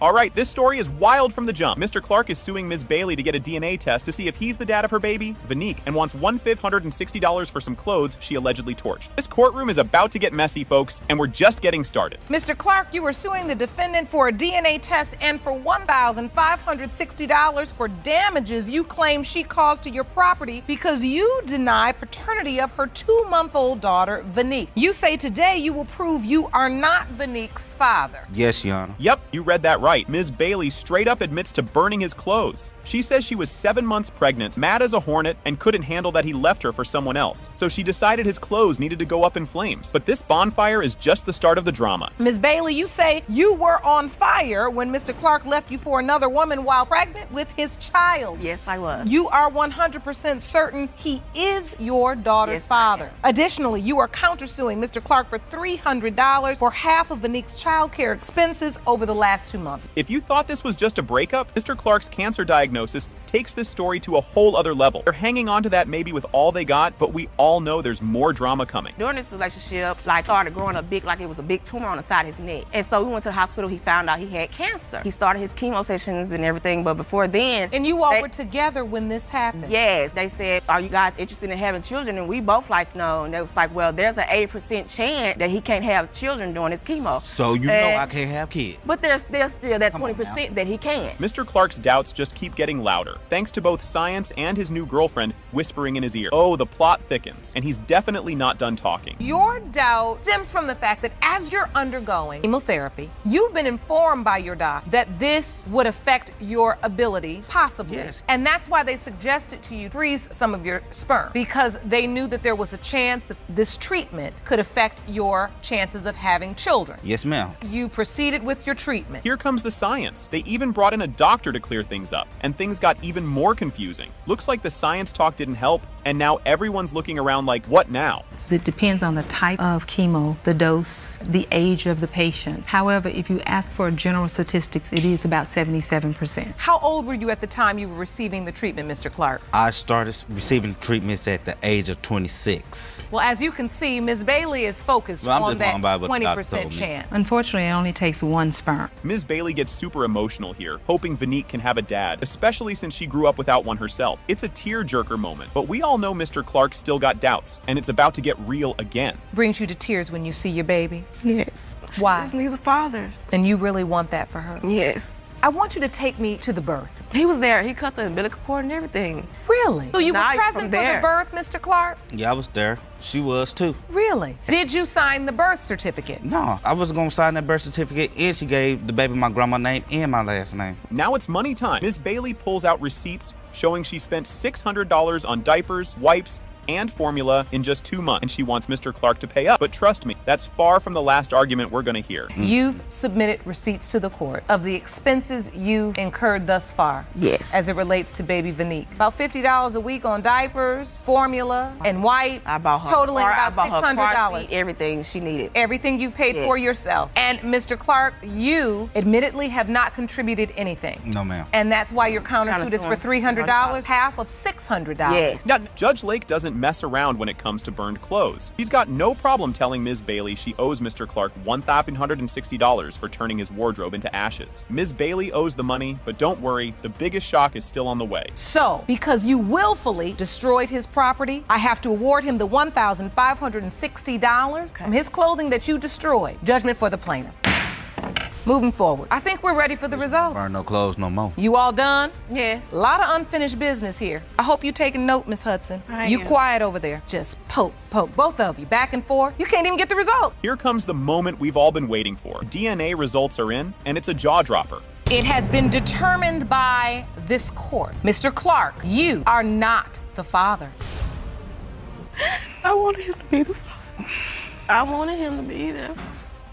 All right, this story is wild from the jump. Mr. Clark is suing Ms. Bailey to get a DNA test to see if he's the dad of her baby, Vanique, and wants $1,560 for some clothes she allegedly torched. This courtroom is about to get messy, folks, and we're just getting started. Mr. Clark, you were suing the defendant for a DNA test and for $1,560 for damages you claim she caused to your property because you deny paternity of her 2-month-old daughter, Vanique. You say today you will prove you are not Vanique's father. Yes, Your Honor. Yep, you read that right. Ms. Bailey straight up admits to burning his clothes. She says she was 7 months pregnant, mad as a hornet, and couldn't handle that he left her for someone else. So she decided his clothes needed to go up in flames. But this bonfire is just the start of the drama. Ms. Bailey, you say you were on fire when Mr. Clark left you for another woman while pregnant with his child. Yes, I was. You are 100% certain he is your daughter's father. Additionally, you are countersuing Mr. Clark for $300 for half of Vanique's child care expenses over the last 2 months. If you thought this was just a breakup, Mr. Clark's cancer diagnosis takes this story to a whole other level. They're hanging on to that maybe with all they got, but we all know there's more drama coming. During this relationship, started growing up big, like it was a big tumor on the side of his neck. And so we went to the hospital, he found out he had cancer. He started his chemo sessions and everything, but before then... And you all were together when this happened? Yes. They said, are you guys interested in having children? And we both no. And they was like, well, there's an 80% chance that he can't have children during his chemo. So you know I can't have kids. But there's still that 20% that he can. Mr. Clark's doubts just keep getting louder, thanks to both science and his new girlfriend whispering in his ear. Oh, the plot thickens, and he's definitely not done talking. Your doubt stems from the fact that as you're undergoing chemotherapy, you've been informed by your doc that this would affect your ability, possibly. Yes. And that's why they suggested to you freeze some of your sperm, because they knew that there was a chance that this treatment could affect your chances of having children. Yes, ma'am. You proceeded with your treatment. Here comes the science. They even brought in a doctor to clear things up, and things got even more confusing. Looks like the science talk didn't help, and now everyone's looking around like, what now? It depends on the type of chemo, the dose, the age of the patient. However, if you ask for general statistics, it is about 77%. How old were you at the time you were receiving the treatment, Mr. Clark? I started receiving treatments at the age of 26. Well, as you can see, Ms. Bailey is focused on that 20% chance. Unfortunately, it only takes 1 sperm. Ms. Bailey gets super emotional here, hoping Vanique can have a dad, especially since she grew up without one herself. It's a tearjerker moment, but we all know Mr. Clark still got doubts, and it's about to get real again. Brings you to tears when you see your baby? Yes. Why? She just needs a father. And you really want that for her? Yes. I want you to take me to the birth. He was there. He cut the umbilical cord and everything. Really? So you were Now present for the birth, Mr. Clark? Yeah, I was there. She was too. Really? Did you sign the birth certificate? No, I was gonna sign that birth certificate, and she gave the baby my grandma's name and my last name. Now it's money time. Ms. Bailey pulls out receipts showing she spent $600 on diapers, wipes, and formula in just 2 months, and she wants Mr. Clark to pay up. But trust me, that's far from the last argument we're gonna hear. You've submitted receipts to the court of the expenses you've incurred thus far. Yes. As it relates to baby Vanique. About $50 a week on diapers, formula, and wipe. I bought her totaling car, about I bought her car $600. seat, everything she needed. Everything you've paid for yourself. And Mr. Clark, you admittedly have not contributed anything. No, ma'am. And that's why your countersuit is for $300, half of $600. Yes. Now, Judge Lake doesn't mess around when it comes to burned clothes. He's got no problem telling Ms. Bailey she owes Mr. Clark $1,560 for turning his wardrobe into ashes. Ms. Bailey owes the money, but don't worry, the biggest shock is still on the way. So, because you willfully destroyed his property, I have to award him the $1,560 from his clothing that you destroyed. Judgment for the plaintiff. Moving forward, I think we're ready for the results. Burn no clothes no more. You all done? Yes. A lot of unfinished business here. I hope you taking note, Miss Hudson. You quiet over there. Just poke, both of you, back and forth. You can't even get the result. Here comes the moment we've all been waiting for. DNA results are in, and it's a jaw-dropper. It has been determined by this court. Mr. Clark, you are not the father. I wanted him to be the father. I wanted him to be there.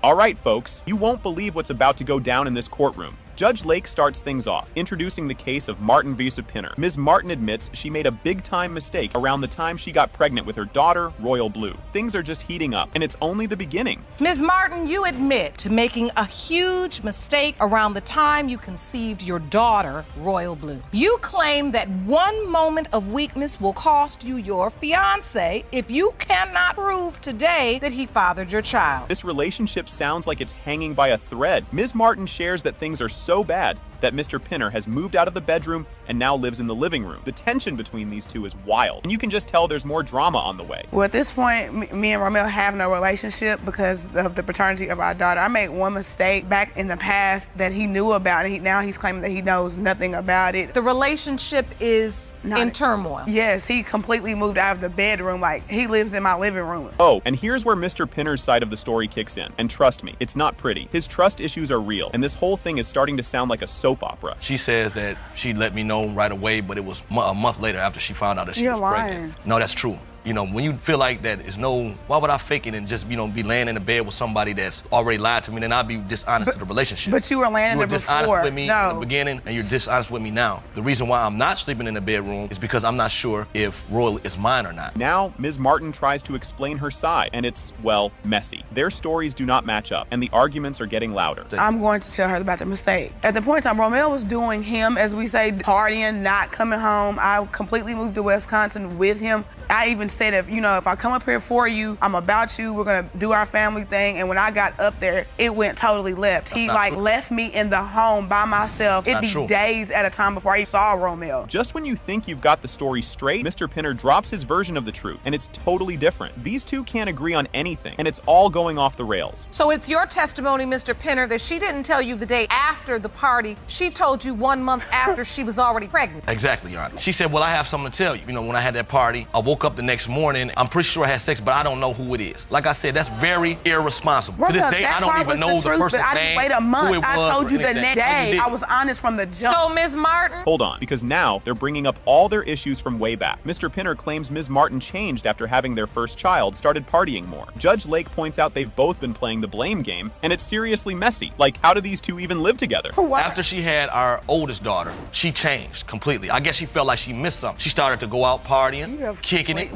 All right, folks, you won't believe what's about to go down in this courtroom. Judge Lake starts things off, introducing the case of Martin v. Pinner. Ms. Martin admits she made a big-time mistake around the time she got pregnant with her daughter, Royal Blue. Things are just heating up, and it's only the beginning. Ms. Martin, you admit to making a huge mistake around the time you conceived your daughter, Royal Blue. You claim that one moment of weakness will cost you your fiancé if you cannot prove today that he fathered your child. This relationship sounds like it's hanging by a thread. Ms. Martin shares that things are so bad that Mr. Pinner has moved out of the bedroom and now lives in the living room. The tension between these two is wild, and you can just tell there's more drama on the way. Well, at this point, me and Romeo have no relationship because of the paternity of our daughter. I made one mistake back in the past that he knew about, and now he's claiming that he knows nothing about it. The relationship is in turmoil. Yes, he completely moved out of the bedroom. Like, he lives in my living room. Oh, and here's where Mr. Pinner's side of the story kicks in. And trust me, it's not pretty. His trust issues are real, and this whole thing is starting to sound like a soap opera. She says that she let me know right away, but it was a month later after she found out that she was pregnant. No, that's true. You know, when you feel like that is why would I fake it and just, be laying in the bed with somebody that's already lied to me, then I'd be dishonest to the relationship. But you were laying in there before. You were dishonest with me in the beginning, and you're dishonest with me now. The reason why I'm not sleeping in the bedroom is because I'm not sure if Royal is mine or not. Now, Ms. Martin tries to explain her side, and it's, well, messy. Their stories do not match up, and the arguments are getting louder. I'm going to tell her about the mistake. At the point in time, Romeo was doing him, as we say, partying, not coming home. I completely moved to Wisconsin with him. I even said, if I come up here for you, I'm about you, we're gonna do our family thing. And when I got up there, it went totally left. He left me in the home by myself. It'd be days at a time before I saw Romeo. Just when you think you've got the story straight, Mr. Pinner drops his version of the truth, and it's totally different. These two can't agree on anything, and it's all going off the rails. So it's your testimony, Mr. Pinner, that she didn't tell you the day after the party. She told you 1 month after she was already pregnant. Exactly, Your Honor. She said, well, I have something to tell you. When I had that party, I woke up the next morning. I'm pretty sure I had sex, but I don't know who it is. Like I said, that's very irresponsible. To this day, I don't even know the person's name. I didn't wait a month. I told you the next day. I was honest from the jump. So, Ms. Martin? Hold on, because now they're bringing up all their issues from way back. Mr. Pinner claims Ms. Martin changed after having their first child, started partying more. Judge Lake points out they've both been playing the blame game, and it's seriously messy. Like, how do these two even live together? After she had our oldest daughter, she changed completely. I guess she felt like she missed something. She started to go out partying, kicking it,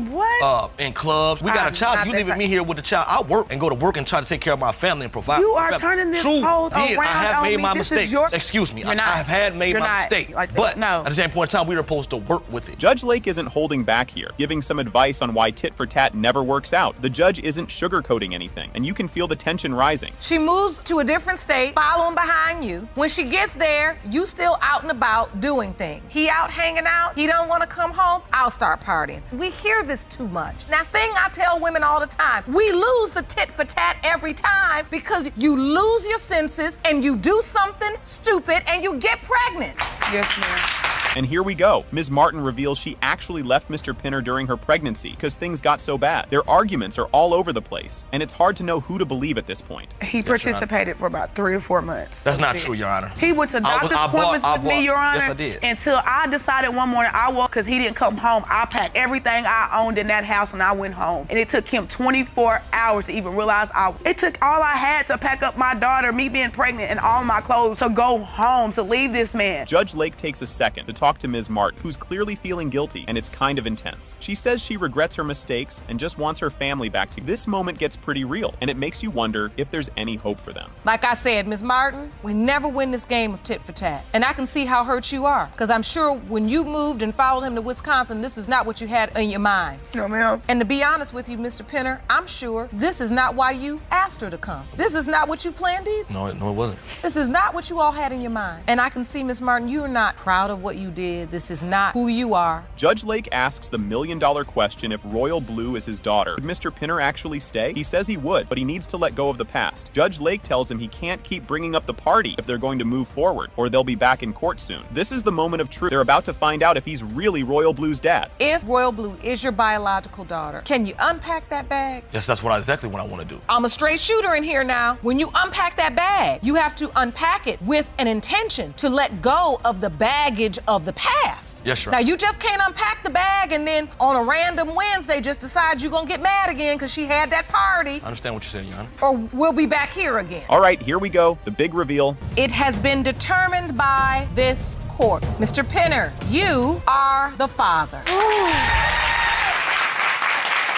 in clubs. We got a child. You leaving me here with the child. I work and go to work and try to take care of my family and provide. You are turning this whole around. I have made my this mistake. Excuse me. I have had made my mistake. But at the same point in time, we were supposed to work with it. Judge Lake isn't holding back here, giving some advice on why tit for tat never works out. The judge isn't sugarcoating anything, and you can feel the tension rising. She moves to a different state, following behind you. When she gets there, you still out and about doing things. He out hanging out. He don't want to come home. I'll start partying. We hear this too much. Now, thing I tell women all the time, we lose the tit for tat every time because you lose your senses and you do something stupid and you get pregnant. Yes, ma'am. And here we go. Ms. Martin reveals she actually left Mr. Pinner during her pregnancy because things got so bad. Their arguments are all over the place, and it's hard to know who to believe at this point. He participated for about 3 or 4 months. That's not true, Your Honor. He went to doctor's appointments with me, Your Honor, yes, I did. Until I decided one morning because he didn't come home. I packed everything I owned in that house and I went home. And it took him 24 hours to even realize it took all I had to pack up my daughter, me being pregnant, and all my clothes to go home, to leave this man. Judge Lake takes a second to talk to Ms. Martin, who's clearly feeling guilty, and it's kind of intense. She says she regrets her mistakes and just wants her family back to. This moment gets pretty real, and it makes you wonder if there's any hope for them. Like I said, Ms. Martin, we never win this game of tit for tat. And I can see how hurt you are, because I'm sure when you moved and followed him to Wisconsin, this is not what you had in your mind. No, ma'am. And to be honest with you, Mr. Pinner, I'm sure this is not why you asked her to come. This is not what you planned either. No, it wasn't. This is not what you all had in your mind. And I can see, Ms. Martin, you're not proud of what you you did. This is not who you are. Judge Lake asks the million-dollar question if Royal Blue is his daughter. Would Mr. Pinner actually stay? He says he would, but he needs to let go of the past. Judge Lake tells him he can't keep bringing up the party if they're going to move forward, or they'll be back in court soon. This is the moment of truth. They're about to find out if he's really Royal Blue's dad. If Royal Blue is your biological daughter, can you unpack that bag? Yes, that's exactly what I want to do. I'm a straight shooter in here now. When you unpack that bag, you have to unpack it with an intention to let go of the baggage of the past. Yes, sir. Now, you just can't unpack the bag and then on a random Wednesday just decide you're gonna get mad again because she had that party. I understand what you're saying, Your Honor. Or we'll be back here again. All right, here we go. The big reveal. It has been determined by this court. Mr. Pinner, you are the father.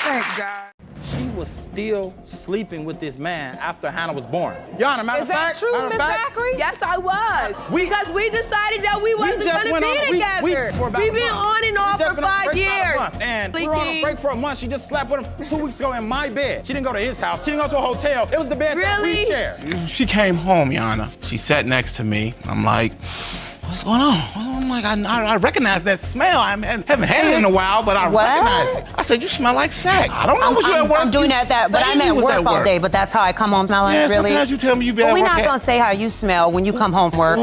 Thank God. She was still sleeping with this man after Hannah was born. Your Honor, matter Is of that fact, true, matter of Miss fact, Zachary? Yes, I was. Because we decided that we wasn't just going to went be on- together. for about We've a been month. on and off We just for been on 5 break for about a years. month. And we were on a break for a month. She just slept with him 2 weeks ago in my bed. She didn't go to his house. She didn't go to a hotel. It was the bed that we shared. She came home, Your Honor. She sat next to me. I'm like, what's going on? I'm like, I recognize that smell. I haven't had it in a while, but I recognize it. I said, you smell like sack. I don't know what you at work. I'm doing that, but I'm at work all day, but that's how I come home smelling, Yeah, really. sometimes you tell me you been at But we're work not at- going to say how you smell when you come home from work.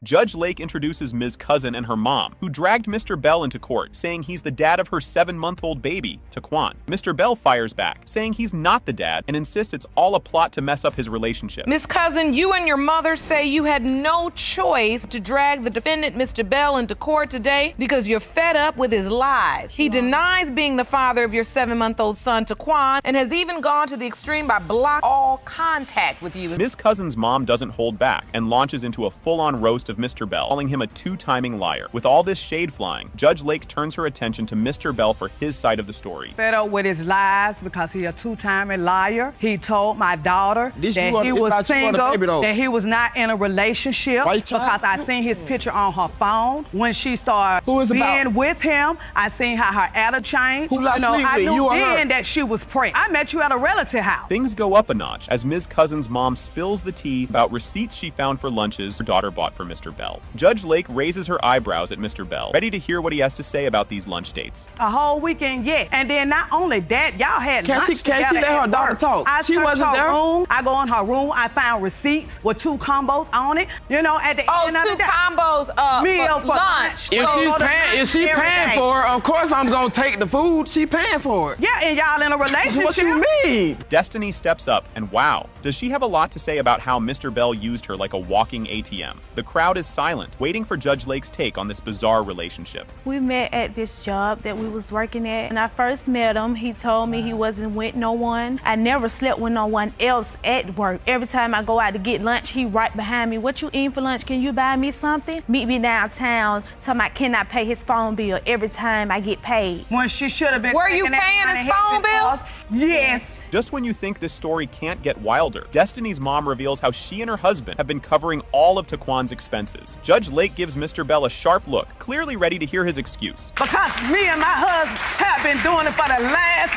Judge Lake introduces Ms. Cousin and her mom, who dragged Mr. Bell into court, saying he's the dad of her 7-month-old baby, Taquan. Mr. Bell fires back, saying he's not the dad and insists it's all a plot to mess up his relationship. Miss Cousin, you and your mother say you had no choice to drag the defendant, Mr. Bell, into court today because you're fed up with his lies. He denies being the father of your 7-month-old son, Taquan, and has even gone to the extreme by blocking all contact with you. Ms. Cousin's mom doesn't hold back and launches into a full-on roast of Mr. Bell, calling him a two-timing liar. With all this shade flying, Judge Lake turns her attention to Mr. Bell for his side of the story. Fed up with his lies because he a two-timing liar. He told my daughter that he was single, that he was not in a relationship because I seen his picture on her phone. When she started being with him, I seen how her attitude changed. Who last sleep I with, knew you or her? then that she was pregnant. I met you at a relative house. Things go up a notch as Ms. Cousin's mom spills the tea about receipts she found for lunches her daughter bought for Mr. Bell. Judge Lake raises her eyebrows at Mr. Bell, ready to hear what he has to say about these lunch dates. A whole weekend, yeah. And then not only that, y'all had lunch Can't she together let her at daughter work. talk? I She searched wasn't her there? room. I go in her room. I found receipts with 2 combos on it. You know, at the end of the day. combos meal for for lunch. If she paying for it, of course I'm gonna take the food. She paying for it. Yeah, and y'all in a relationship. What you mean? Destiny steps up, and wow, does she have a lot to say about how Mr. Bell used her like a walking ATM. The crowd is silent, waiting for Judge Lake's take on this bizarre relationship. We met at this job that we was working at. When I first met him, he told me he wasn't with no one. I never slept with no one else at work. Every time I go out to get lunch, he right behind me. What you eating for lunch? Can you buy me something? Meet me downtown, talking about can I pay his phone bill every time I get paid. When she should have been. Were you paying his phone bill? Yes. Just when you think this story can't get wilder, Destiny's mom reveals how she and her husband have been covering all of Taquan's expenses. Judge Lake gives Mr. Bell a sharp look, clearly ready to hear his excuse. Because me and my husband have been doing it for the last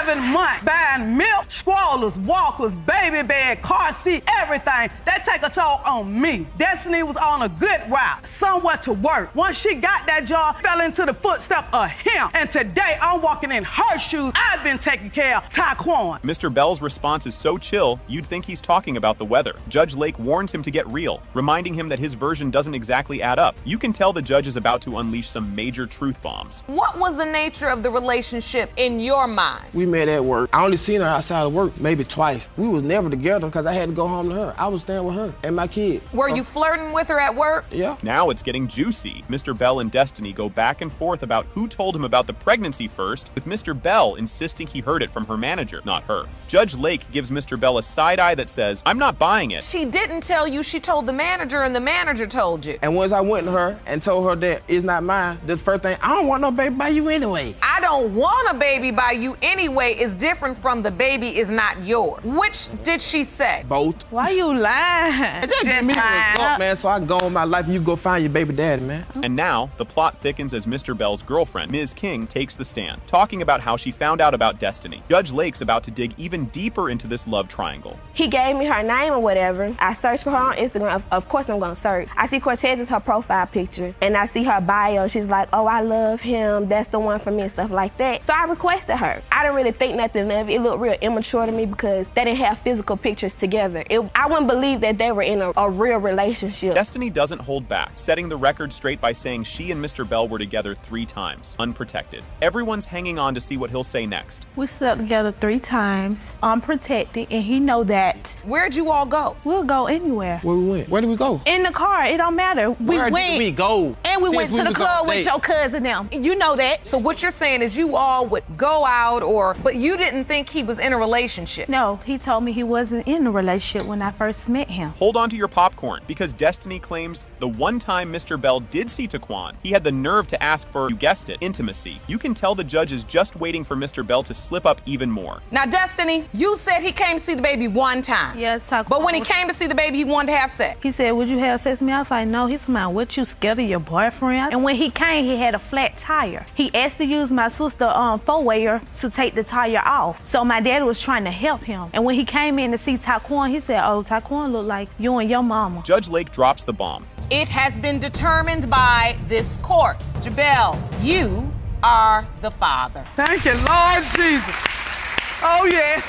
7 months. Buying milk, strollers, walkers, baby bed, car seat, everything. That take a toll on me. Destiny was on a good route, somewhere to work. Once she got that job, fell into the footsteps of him. And today, I'm walking in her shoes. I've been taking care of Taquan. Mr. Bell's response is so chill, you'd think he's talking about the weather. Judge Lake warns him to get real, reminding him that his version doesn't exactly add up. You can tell the judge is about to unleash some major truth bombs. What was the nature of the relationship in your mind? We met at work. I only seen her outside of work maybe twice. We was never together because I had to go home to her. I was staying with her and my kid. Were you flirting with her at work? Yeah. Now it's getting juicy. Mr. Bell and Destiny go back and forth about who told him about the pregnancy first, with Mr. Bell insisting he heard it from her manager, not her. Judge Lake gives Mr. Bell a side eye that says, I'm not buying it. She didn't tell you, she told the manager, and the manager told you. And once I went to her and told her that it's not mine, the first thing, I don't want no baby by you anyway. I don't don't want a baby by you anyway is different from the baby is not yours. Which did she say? Both. Why you lying? Just give me a look, man, so I can go on my life and you go find your baby daddy, man. And now, the plot thickens as Mr. Bell's girlfriend, Ms. King, takes the stand, talking about how she found out about Destiny. Judge Lake's about to dig even deeper into this love triangle. He gave me her name or whatever. I searched for her on Instagram. Of course I'm gonna search. I see Cortez is her profile picture, and I see her bio. She's like, oh, I love him. That's the one for me and stuff like that. So I requested her. I didn't really think nothing of it. It looked real immature to me because they didn't have physical pictures together. I wouldn't believe that they were in a real relationship. Destiny doesn't hold back, setting the record straight by saying she and Mr. Bell were together 3 times, unprotected. Everyone's hanging on to see what he'll say next. We slept together 3 times, unprotected, and he know that. Where'd you all go? We'll go anywhere. Where we went? Where did we go? In the car, it don't matter. Where did we go? And we went Since to the was club on with date. your cousin now. You know that. So what you're saying is you all would go out but you didn't think he was in a relationship? No, he told me he wasn't in a relationship when I first met him. Hold on to your popcorn, because Destiny claims the one time Mr. Bell did see Taquan, he had the nerve to ask for, you guessed it, intimacy. You can tell the judge is just waiting for Mr. Bell to slip up even more. Now, Destiny, you said he came to see the baby one time. Yes, but when he came to see the baby, he wanted to have sex. He said, would you have sex with me? I was like, no. He's like, what, you scared of your boyfriend? And when he came, he had a flat tire. He asked to use my sister four-wayer to take the tire off. So my daddy was trying to help him. And when he came in to see Taquan, he said, oh, Taquan look like you and your mama. Judge Lake drops the bomb. It has been determined by this court. Mr. Bell, you are the father. Thank you, Lord Jesus. Oh, yes.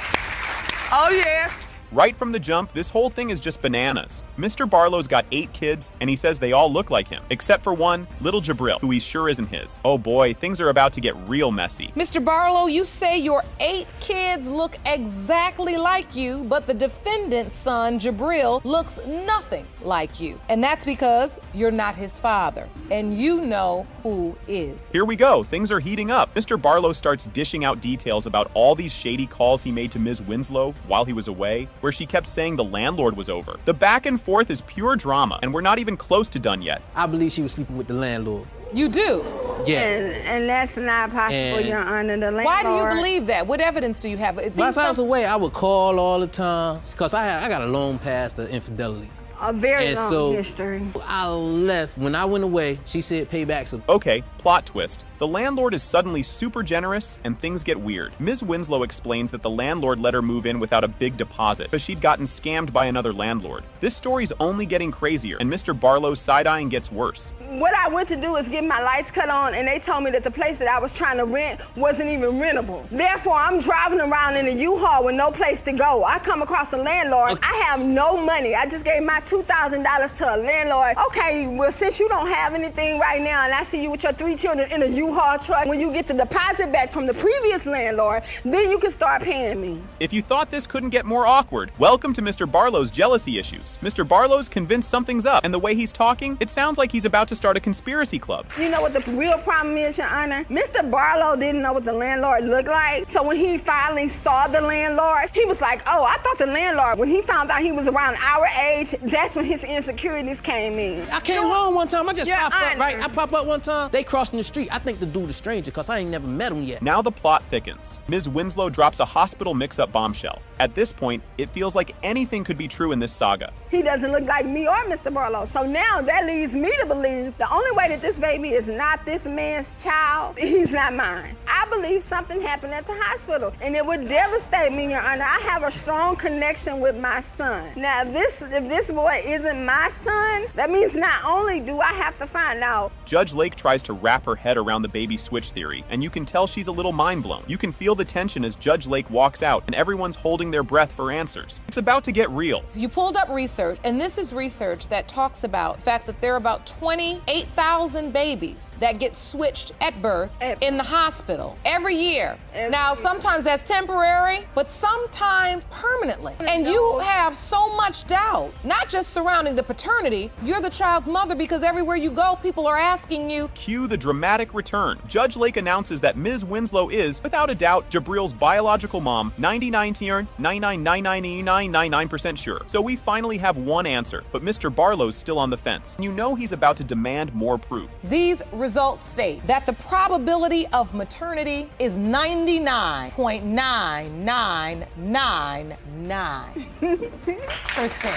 Oh, yes. Right from the jump, this whole thing is just bananas. Mr. Barlow's got 8 kids, and he says they all look like him, except for one, little Jabril, who he's sure isn't his. Oh boy, things are about to get real messy. Mr. Barlow, you say your 8 kids look exactly like you, but the defendant's son, Jabril, looks nothing like you. And that's because you're not his father, and you know who is. Here we go, things are heating up. Mr. Barlow starts dishing out details about all these shady calls he made to Ms. Winslow while he was away, where she kept saying the landlord was over. The back and forth is pure drama, and we're not even close to done yet. I believe she was sleeping with the landlord. You do? Yeah. And that's not possible, Your Honor. The landlord. Why do you believe that? What evidence do you have? While I was away, I would call all the time because I got a long past of infidelity. A very long so history. I left. When I went away, she said pay back some. Okay, plot twist. The landlord is suddenly super generous and things get weird. Ms. Winslow explains that the landlord let her move in without a big deposit because she'd gotten scammed by another landlord. This story's only getting crazier and Mr. Barlow's side-eyeing gets worse. What I went to do is get my lights cut on, and they told me that the place that I was trying to rent wasn't even rentable. Therefore, I'm driving around in a U-Haul with no place to go. I come across a landlord. Okay. I have no money. I just gave my $2,000 to a landlord. Okay, well, since you don't have anything right now, and I see you with your 3 children in a U-Haul truck, when you get the deposit back from the previous landlord, then you can start paying me. If you thought this couldn't get more awkward, welcome to Mr. Barlow's jealousy issues. Mr. Barlow's convinced something's up, and the way he's talking, it sounds like he's about to start a conspiracy club. You know what the real problem is, Your Honor? Mr. Barlow didn't know what the landlord looked like, so when he finally saw the landlord, he was like, oh, I thought the landlord, when he found out he was around our age, that's when his insecurities came in. I came home one time, I just popped up, right? I pop up one time, they crossing the street. I think the dude is stranger because I ain't never met him yet. Now the plot thickens. Ms. Winslow drops a hospital mix-up bombshell. At this point, it feels like anything could be true in this saga. He doesn't look like me or Mr. Barlow, so now that leads me to believe the only way that this baby is not this man's child, he's not mine. I believe something happened at the hospital, and it would devastate me, Your Honor. I have a strong connection with my son. Now, if this boy isn't my son, that means not only do I have to find out. Judge Lake tries to wrap her head around the baby switch theory, and you can tell she's a little mind-blown. You can feel the tension as Judge Lake walks out, and everyone's holding their breath for answers. It's about to get real. You pulled up research, and this is research that talks about the fact that there are about 28,000 babies that get switched at birth in the hospital every year. Now, sometimes that's temporary, but sometimes permanently. And you have so much doubt, not just surrounding the paternity, you're the child's mother because everywhere you go, people are asking you. Cue the dramatic return. Judge Lake announces that Ms. Winslow is, without a doubt, Jabril's biological mom, 99.999999% sure. So we finally have one answer, but Mr. Barlow's still on the fence. You know he's about to demand more proof. These results state that the probability of maternity is 99.9999%.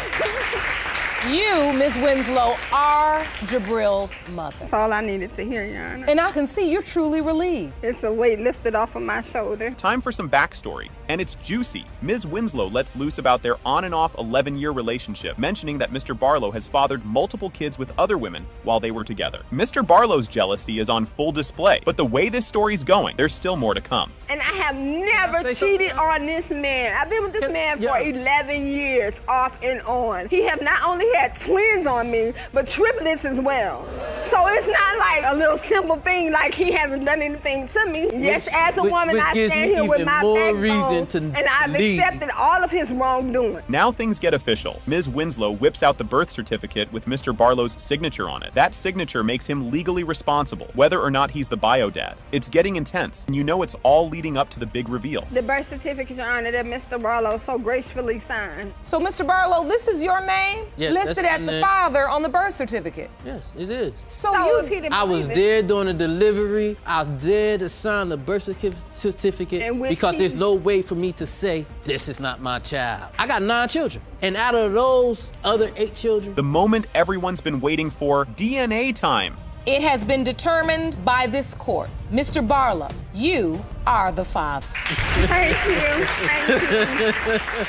You, Ms. Winslow, are Jabril's mother. That's all I needed to hear, Your Honor. And I can see you're truly relieved. It's a weight lifted off of my shoulder. Time for some backstory, and it's juicy. Ms. Winslow lets loose about their on and off 11-year relationship, mentioning that Mr. Barlow has fathered multiple kids with other women while they were together. Mr. Barlow's jealousy is on full display, but the way this story's going, there's still more to come. And I have never cheated on this man. I've been with this man for 11 years, off and on. He have not only had twins on me, but triplets as well. So it's not like a little simple thing like he hasn't done anything to me. Yes, as a woman, I stand here with my backbone, and I've accepted all of his wrongdoing. Now things get official. Ms. Winslow whips out the birth certificate with Mr. Barlow's signature on it. That signature makes him legally responsible, whether or not he's the bio dad. It's getting intense, and you know it's all leading up to the big reveal. The birth certificate, Your Honor, that Mr. Barlow so gracefully signed. So, Mr. Barlow, this is your name? Yes, listed as the father on the birth certificate. Yes, it is. So I was there during the delivery. I was there to sign the birth certificate because there's no way for me to say this is not my child. I got 9 children, and out of those other 8 children, the moment everyone's been waiting for, DNA time. It has been determined by this court. Mr. Barlow, you are the father. Thank you. Thank you.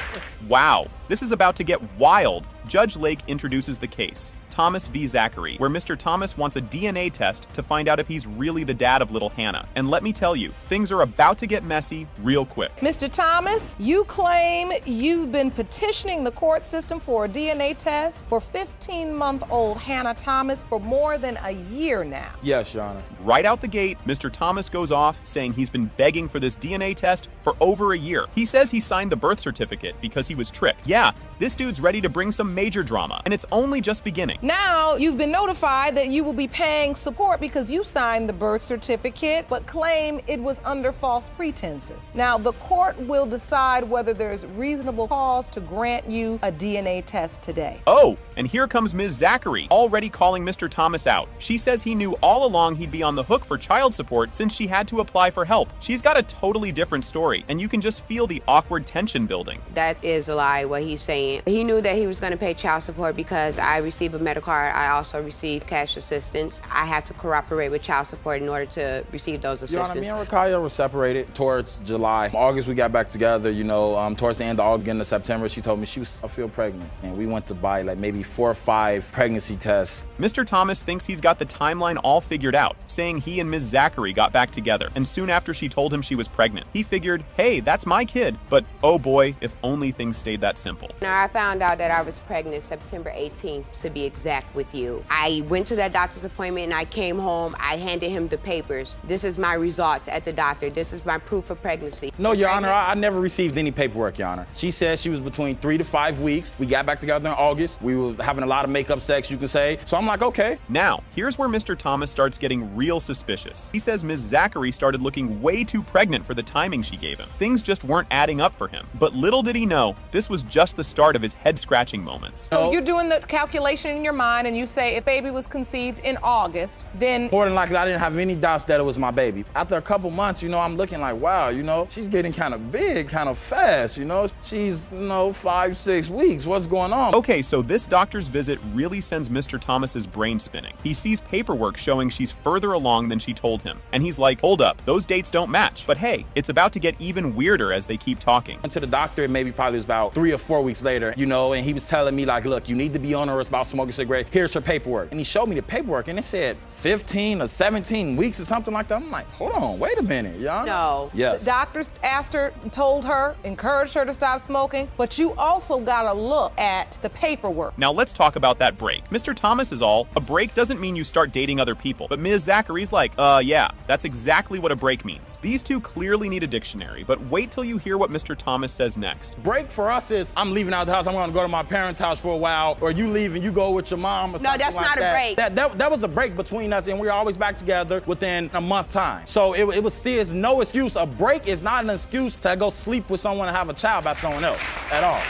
Wow, this is about to get wild. Judge Lake introduces the case, Thomas v. Zachary, where Mr. Thomas wants a DNA test to find out if he's really the dad of little Hannah. And let me tell you, things are about to get messy real quick. Mr. Thomas, you claim you've been petitioning the court system for a DNA test for 15-month-old Hannah Thomas for more than a year now. Yes, Your Honor. Right out the gate, Mr. Thomas goes off saying he's been begging for this DNA test for over a year. He says he signed the birth certificate because he was tricked. Yeah, this dude's ready to bring some major drama, and it's only just beginning. Now, you've been notified that you will be paying support because you signed the birth certificate, but claim it was under false pretenses. Now, the court will decide whether there's reasonable cause to grant you a DNA test today. Oh, and here comes Ms. Zachary, already calling Mr. Thomas out. She says he knew all along he'd be on the hook for child support since she had to apply for help. She's got a totally different story, and you can just feel the awkward tension building. That is a lie, what he's saying. He knew that he was going to pay child support because I receive a medical card. I also receive cash assistance. I have to cooperate with child support in order to receive those assistance. Your Honor, me and Rakaya were separated towards July. August, we got back together, you know, towards the end of August, beginning of September, she told me I feel pregnant. And we went to buy like maybe 4 or 5 pregnancy tests. Mr. Thomas thinks he's got the timeline all figured out, saying he and Ms. Zachary got back together. And soon after she told him she was pregnant, he figured, hey, that's my kid. But oh boy, if only things stayed that simple. Now, I found out that I was pregnant September 18th, to be exact with you. I went to that doctor's appointment and I came home. I handed him the papers. This is my results at the doctor. This is my proof of pregnancy. No, Your Honor, I never received any paperwork, Your Honor. She said she was between 3 to 5 weeks. We got back together in August. We were having a lot of makeup sex, you can say. So I'm like, okay. Now, here's where Mr. Thomas starts getting real suspicious. He says Ms. Zachary started looking way too pregnant for the timing she gave him. Things just weren't adding up for him. But little did he know, this was just the start of his head-scratching moments. So you're doing the calculation in your mind and you say if baby was conceived in August, then more than likely I didn't have any doubts that it was my baby. After a couple months, you know, I'm looking like, wow, you know, she's getting kind of big, kind of fast, you know. She's, 5-6 weeks. What's going on? Okay, so this doctor's visit really sends Mr. Thomas's brain spinning. He sees paperwork showing she's further along than she told him. And he's like, hold up, those dates don't match. But hey, it's about to get even weirder as they keep talking. Went to the doctor, maybe probably was about 3 or 4 weeks later, and he was telling me like, look, you need to be on her about smoking a cigarette. Here's her paperwork. And he showed me the paperwork and it said 15 or 17 weeks or something like that. I'm like, hold on, wait a minute, Your Honor. No. Yes. The doctors asked her, told her, encouraged her to stop smoking, but you also gotta look at the paperwork. Now let's talk about that break. Mr. Thomas is all, a break doesn't mean you start dating other people. But Ms. Zachary's like, yeah, that's exactly what a break means. These two clearly need a dictionary, but wait till you hear what Mr. Thomas says next. Break for us is I'm leaving out out the house, I'm gonna go to my parents' house for a while, or you leave and you go with your mom or something like that. No, that's not a break. That was a break between us, and we were always back together within a month's time. So it was still no excuse. A break is not an excuse to go sleep with someone and have a child by someone else at all.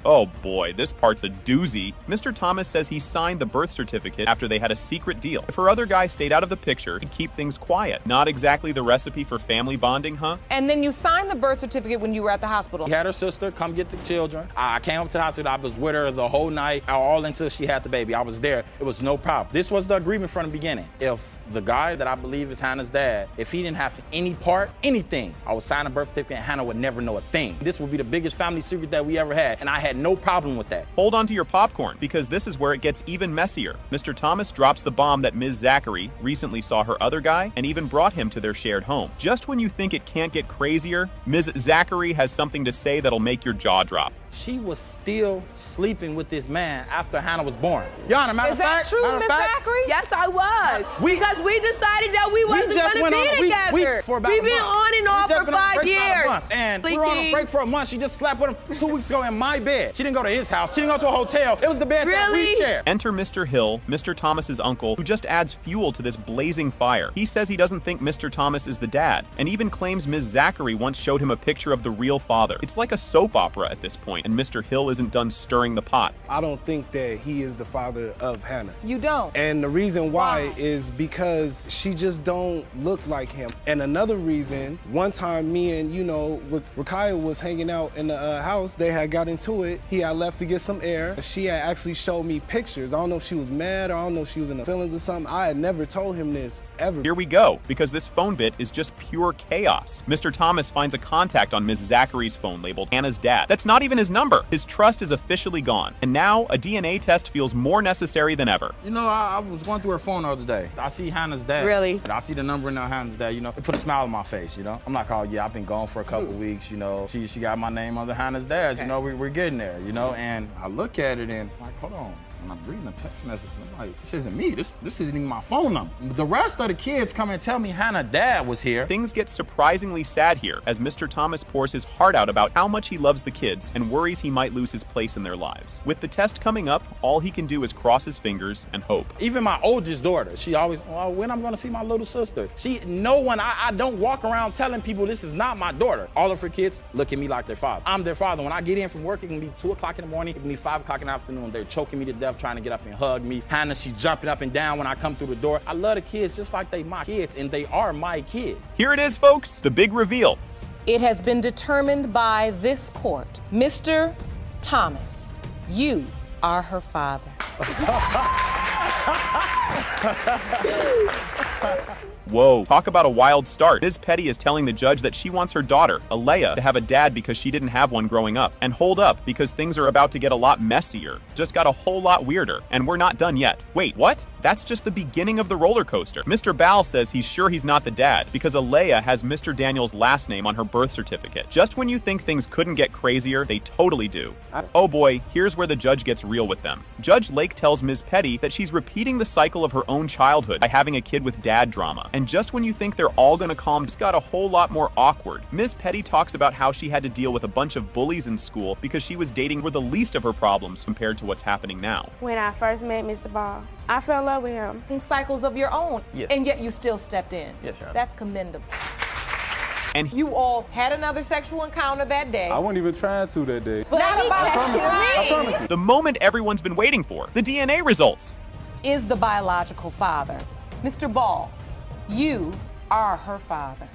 Oh boy, this part's a doozy. Mr. Thomas says he signed the birth certificate after they had a secret deal. If her other guy stayed out of the picture, he'd keep things quiet. Not exactly the recipe for family bonding, huh? And then you signed the birth certificate when you were at the hospital. He had her sister come get the children. I came up to the hospital. I was with her the whole night, all until she had the baby. I was there. It was no problem. This was the agreement from the beginning. If the guy that I believe is Hannah's dad, if he didn't have any part, anything, I would sign a birth certificate and Hannah would never know a thing. This would be the biggest family secret that we ever had, and I had no problem with that. Hold on to your popcorn, because this is where it gets even messier. Mr. Thomas drops the bomb that Ms. Zachary recently saw her other guy and even brought him to their shared home. Just when you think it can't get crazier, Ms. Zachary has something to say that'll make your jaw drop. She was still sleeping with this man after Hannah was born. Yana, matter Is of that fact, true, Ms. Zachary? Yes, I was. Because we decided that we wasn't going to be together. We've been on and off for 5 years. And we were on a break for a month. She just slept with him 2 weeks ago in my bed. She didn't go to his house. She didn't go to a hotel. It was the bed that we shared. Enter Mr. Hill, Mr. Thomas's uncle, who just adds fuel to this blazing fire. He says he doesn't think Mr. Thomas is the dad, and even claims Ms. Zachary once showed him a picture of the real father. It's like a soap opera at this point, and Mr. Hill isn't done stirring the pot. I don't think that he is the father of Hannah. You don't? And the reason why is because she just don't look like him. And another reason, one time me and, Rakaya was hanging out in the house. They had got into it. He had left to get some air. She had actually showed me pictures. I don't know if she was mad or I don't know if she was in the feelings or something. I had never told him this, ever. Here we go, because this phone bit is just pure chaos. Mr. Thomas finds a contact on Ms. Zachary's phone labeled Hannah's dad. That's not even his number. His trust is officially gone. And now a DNA test feels more necessary than ever. I was going through her phone the other day. I see Hannah's dad. Really? I see the number in Hannah's dad, It put a smile on my face, I'm like, oh yeah, I've been gone for a couple weeks, She got my name under Hannah's dad, we're getting there, And I look at it and I'm like, hold on. And I'm reading a text message, and I'm like, this isn't me. This isn't even my phone number. The rest of the kids come and tell me Hannah's dad was here. Things get surprisingly sad here as Mr. Thomas pours his heart out about how much he loves the kids and worries he might lose his place in their lives. With the test coming up, all he can do is cross his fingers and hope. Even my oldest daughter, she always, when I'm gonna see my little sister? I don't walk around telling people this is not my daughter. All of her kids look at me like their father. I'm their father. When I get in from work, it can be 2 o'clock in the morning, it can be 5 o'clock in the afternoon. They're choking me to death, trying to get up and hug me. Hannah, she's jumping up and down when I come through the door. I love the kids just like they my kids, and they are my kids. Here it is, folks, the big reveal. It has been determined by this court. Mr. Thomas, you are her father. Whoa, talk about a wild start. Ms. Petty is telling the judge that she wants her daughter, Alea, to have a dad because she didn't have one growing up. And hold up, because things are about to get a lot messier. Just got a whole lot weirder, and we're not done yet. Wait, what? That's just the beginning of the roller coaster. Mr. Ball says he's sure he's not the dad because Alea has Mr. Daniel's last name on her birth certificate. Just when you think things couldn't get crazier, they totally do. Oh boy, here's where the judge gets real with them. Judge Lake tells Ms. Petty that she's repeating the cycle of her own childhood by having a kid with dad drama. And just when you think they're all gonna calm, just got a whole lot more awkward. Ms. Petty talks about how she had to deal with a bunch of bullies in school because she was dating were the least of her problems compared to what's happening now. When I first met Mr. Ball, I fell in love with him. In cycles of your own, yes. And yet you still stepped in. Yes, Your Honor. That's commendable. And you all had another sexual encounter that day. I wasn't even trying to that day. But not about I promise you. The moment everyone's been waiting for, the DNA results. Is the biological father. Mr. Ball, you are her father.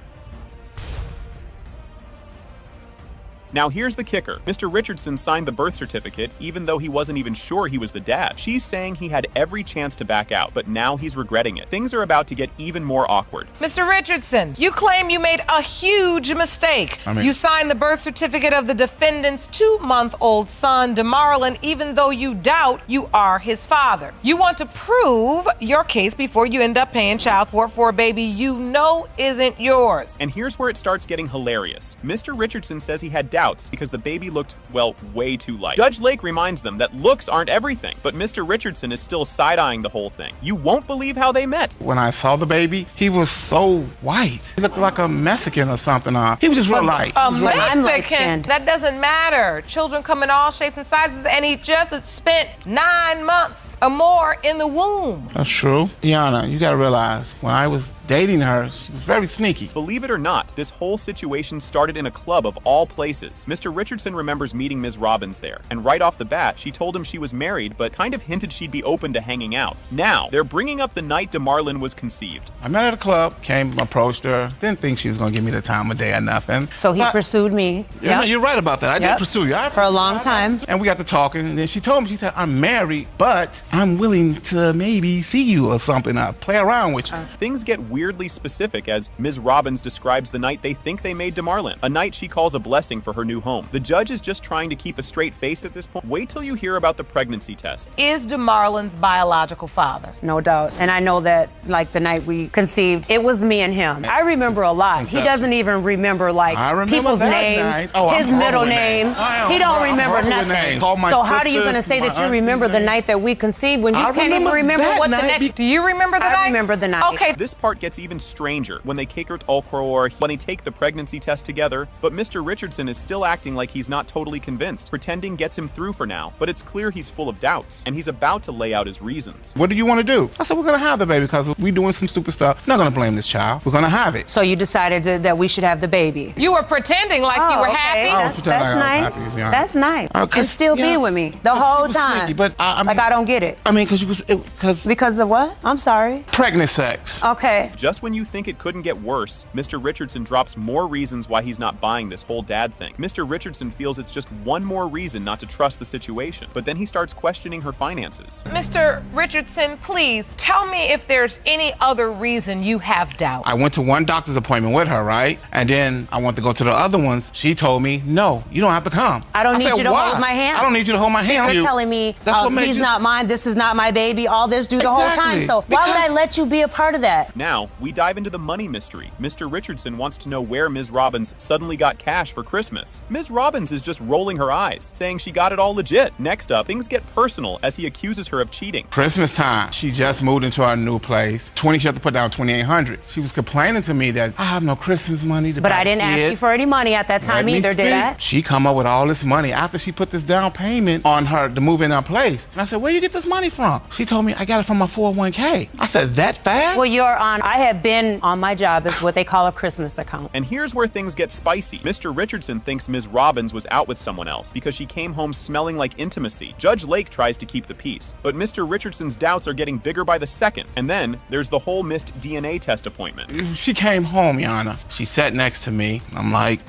Now here's the kicker. Mr. Richardson signed the birth certificate even though he wasn't even sure he was the dad. She's saying he had every chance to back out, but now he's regretting it. Things are about to get even more awkward. Mr. Richardson, you claim you made a huge mistake. You signed the birth certificate of the defendant's 2-month-old son, DeMarlon, even though you doubt you are his father. You want to prove your case before you end up paying child support for a baby you know isn't yours. And here's where it starts getting hilarious. Mr. Richardson says he had doubts because the baby looked, well, way too light. Judge Lake reminds them that looks aren't everything, but Mr. Richardson is still side-eyeing the whole thing. You won't believe how they met. When I saw the baby, he was so white. He looked like a Mexican or something. He was just real light. A He was real light. Mexican, that doesn't matter. Children come in all shapes and sizes, and he just had spent 9 months or more in the womb. That's true. Yana, you gotta realize, when I was dating her, she was very sneaky. Believe it or not, this whole situation started in a club of all places. Mr. Richardson remembers meeting Ms. Robbins there, and right off the bat, she told him she was married, but kind of hinted she'd be open to hanging out. Now, they're bringing up the night DeMarlin was conceived. I met her at a club, came, approached her, didn't think she was gonna give me the time of day or nothing. So he pursued me. You're right about that. I did pursue you. For a long time. And we got to talking, and then she told me, she said, I'm married, but I'm willing to maybe see you or something, play around with you. Things get weirdly specific as Ms. Robbins describes the night they think they made DeMarlin, a night she calls a blessing for her new home. The judge is just trying to keep a straight face at this point. Wait till you hear about the pregnancy test. Is DeMarlin's biological father? No doubt. And I know that, like, the night we conceived, it was me and him. I remember a lot. He doesn't even remember, like, people's names, his middle name. He don't remember nothing. So how are you going to say that you remember the night that we conceived when you can't even remember what the next... Do you remember the night? I remember the night. Okay. This part gets even stranger when they kick her to or when they take the pregnancy test together, but Mr. Richardson is still acting like he's not totally convinced. Pretending gets him through for now, but it's clear he's full of doubts, and he's about to lay out his reasons. What do you want to do? I said, we're gonna have the baby because we're doing some stupid stuff. Not gonna blame this child. We're gonna have it. So you decided that we should have the baby? You were pretending like you were happy? That's nice. That's nice. And still be with me the whole time. Sneaky, but I mean, I don't get it. I mean, because of what? I'm sorry. Pregnant sex. Okay. Just when you think it couldn't get worse, Mr. Richardson drops more reasons why he's not buying this whole dad thing. Mr. Richardson feels it's just one more reason not to trust the situation, but then he starts questioning her finances. Mr. Richardson, please tell me if there's any other reason you have doubt. I went to one doctor's appointment with her, right? And then I went to go to the other ones. She told me, no, you don't have to come. I don't need you to hold my hand. I don't need you to hold my hand. You're telling me he's not mine, this is not my baby, all this the whole time. So why would I let you be a part of that? Now, we dive into the money mystery. Mr. Richardson wants to know where Ms. Robbins suddenly got cash for Christmas. Ms. Robbins is just rolling her eyes, saying she got it all legit. Next up, things get personal as he accuses her of cheating. Christmas time, she just moved into our new place. She had to put down $2,800. She was complaining to me that I have no Christmas money to buy. But I didn't ask you for any money at that time either, did I? She come up with all this money after she put this down payment on her to move in our place. And I said, where you get this money from? She told me I got it from my 401k. I said, that fast? Well, I have been on my job as what they call a Christmas account. And here's where things get spicy. Mr. Richardson thinks Ms. Robbins was out with someone else because she came home smelling like intimacy. Judge Lake tries to keep the peace, but Mr. Richardson's doubts are getting bigger by the second. And then there's the whole missed DNA test appointment. She came home, Yana. She sat next to me. I'm like,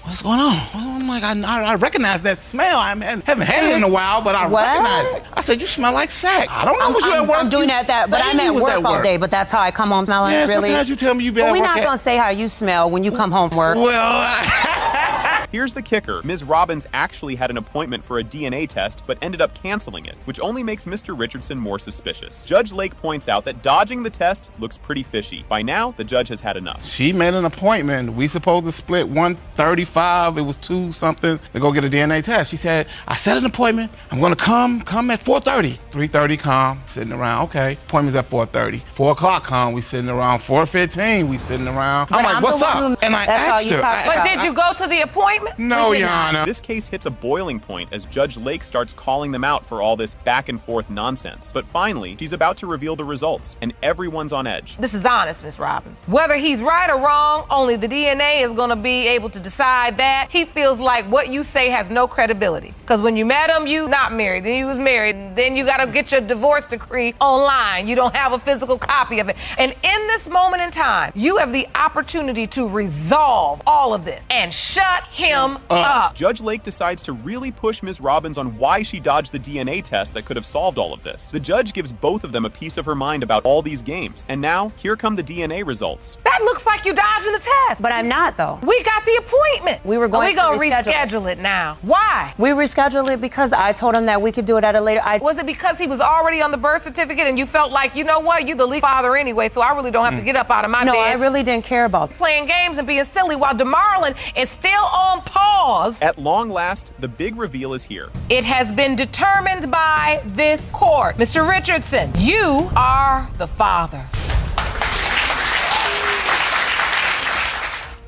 what's going on? I'm like, I recognize that smell. I haven't had it in a while, but I recognize it. I said, you smell like sack. I don't know what you at work. I'm doing but I'm at work all day, but that's how I come home smelling, really? Sometimes you tell me you been at work. We're not going to say how you smell when you come home from work. Well, here's the kicker. Ms. Robbins actually had an appointment for a DNA test, but ended up canceling it, which only makes Mr. Richardson more suspicious. Judge Lake points out that dodging the test looks pretty fishy. By now, the judge has had enough. She made an appointment. We supposed to split 135. It was 2 something to go get a DNA test. She said, I set an appointment. I'm going to come at 4:30. 3:30 come, sitting around. Okay, appointment's at 4:30. 4 o'clock come, we sitting around. 4:15, we sitting around. I'm like, what's up? And I asked her. But did you go to the appointment? No, Yana. This case hits a boiling point as Judge Lake starts calling them out for all this back and forth nonsense. But finally, she's about to reveal the results, and everyone's on edge. This is honest, Ms. Robbins. Whether he's right or wrong, only the DNA is going to be able to decide that. He feels like what you say has no credibility. Because when you met him, you not married, then you was married, then you got to get your divorce decree online. You don't have a physical copy of it. And in this moment in time, you have the opportunity to resolve all of this and shut him up. Judge Lake decides to really push Ms. Robbins on why she dodged the DNA test that could have solved all of this. The judge gives both of them a piece of her mind about all these games. And now, here come the DNA results. That looks like you dodging the test. But I'm not, though. We got the appointment. We were going to reschedule it now. Why? We rescheduled it because I told him that we could do it at a later. Was it because he was already on the birth certificate and you felt like, you know what, you're the legal father anyway, so I really don't have to get up out of my bed? No, I really didn't care about playing games and being silly while DeMarlin is still on on pause. At long last, the big reveal is here. It has been determined by this court. Mr. Richardson, you are the father.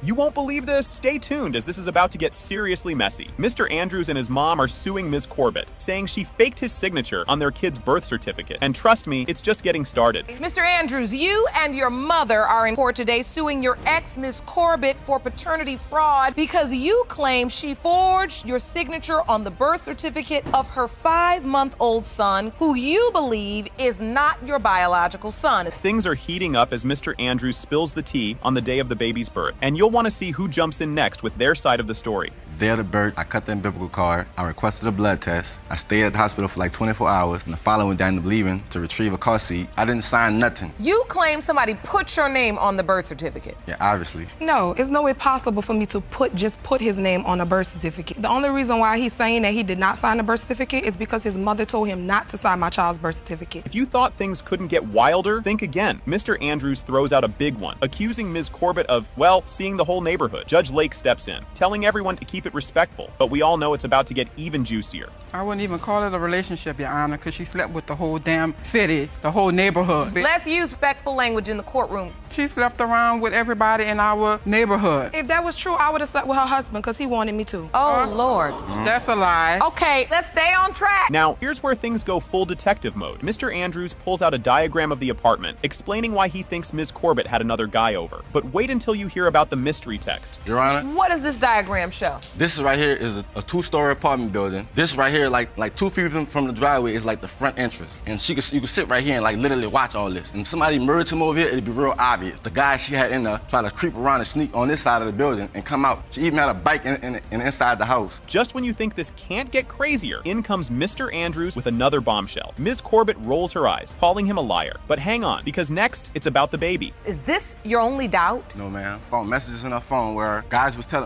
You won't believe this? Stay tuned, as this is about to get seriously messy. Mr. Andrews and his mom are suing Ms. Corbett, saying she faked his signature on their kid's birth certificate. And trust me, it's just getting started. Mr. Andrews, you and your mother are in court today suing your ex, Ms. Corbett, for paternity fraud because you claim she forged your signature on the birth certificate of her 5-month-old son, who you believe is not your biological son. Things are heating up as Mr. Andrews spills the tea on the day of the baby's birth, and you'll want to see who jumps in next with their side of the story. Day of the birth, I cut the umbilical cord. I requested a blood test. I stayed at the hospital for like 24 hours, and the following day, I ended up leaving to retrieve a car seat. I didn't sign nothing. You claim somebody put your name on the birth certificate. Yeah, obviously. No, it's no way possible for me to just put his name on a birth certificate. The only reason why he's saying that he did not sign the birth certificate is because his mother told him not to sign my child's birth certificate. If you thought things couldn't get wilder, think again. Mr. Andrews throws out a big one, accusing Ms. Corbett of, well, seeing the whole neighborhood. Judge Lake steps in, telling everyone to keep it respectful, but we all know it's about to get even juicier. I wouldn't even call it a relationship, Your Honor, because she slept with the whole damn city, the whole neighborhood. Let's use respectful language in the courtroom. She slept around with everybody in our neighborhood. If that was true, I would have slept with her husband because he wanted me to. Oh, Lord. That's a lie. Okay, let's stay on track. Now, here's where things go full detective mode. Mr. Andrews pulls out a diagram of the apartment, explaining why he thinks Ms. Corbett had another guy over. But wait until you hear about the mystery text. Your Honor, What does this diagram show? this right here is a 2-story apartment building. This right here, like 2 feet from the driveway, is like the front entrance. And you could sit right here and like literally watch all this. And if somebody murdered him over here, it'd be real obvious. The guy she had in there tried to creep around and sneak on this side of the building and come out. She even had a bike in inside the house. Just when you think this can't get crazier, in comes Mr. Andrews with another bombshell. Ms. Corbett rolls her eyes, calling him a liar. But hang on, because next, it's about the baby. Is this your only doubt? No, ma'am. Found messages in her phone where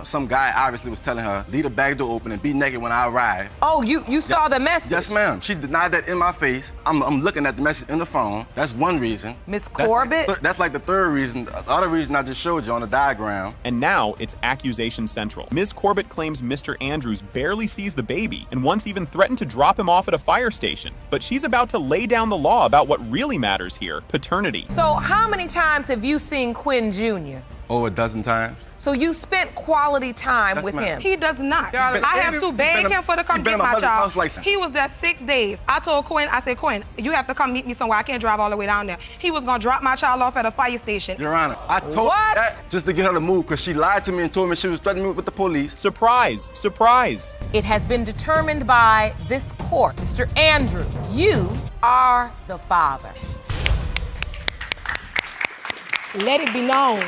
some guy obviously was telling her, leave the back door open and be naked when I arrive. Oh, you saw the message? Yes, ma'am. She denied that in my face. I'm looking at the message in the phone. That's one reason. Ms. Corbett? That's like the third reason. The other reason I just showed you on the diagram. And now it's accusation central. Ms. Corbett claims Mr. Andrews barely sees the baby and once even threatened to drop him off at a fire station. But she's about to lay down the law about what really matters here, paternity. So how many times have you seen Quinn Jr.? Over a dozen times. So you spent quality time with him? He does not. I have to beg him for to come get my child. He was there 6 days. I told Quinn, I said, Quinn, you have to come meet me somewhere. I can't drive all the way down there. He was gonna drop my child off at a fire station. Your Honor, I told her that just to get her to move because she lied to me and told me she was threatening me with the police. Surprise, surprise. It has been determined by this court. Mr. Andrew, you are the father. Let it be known.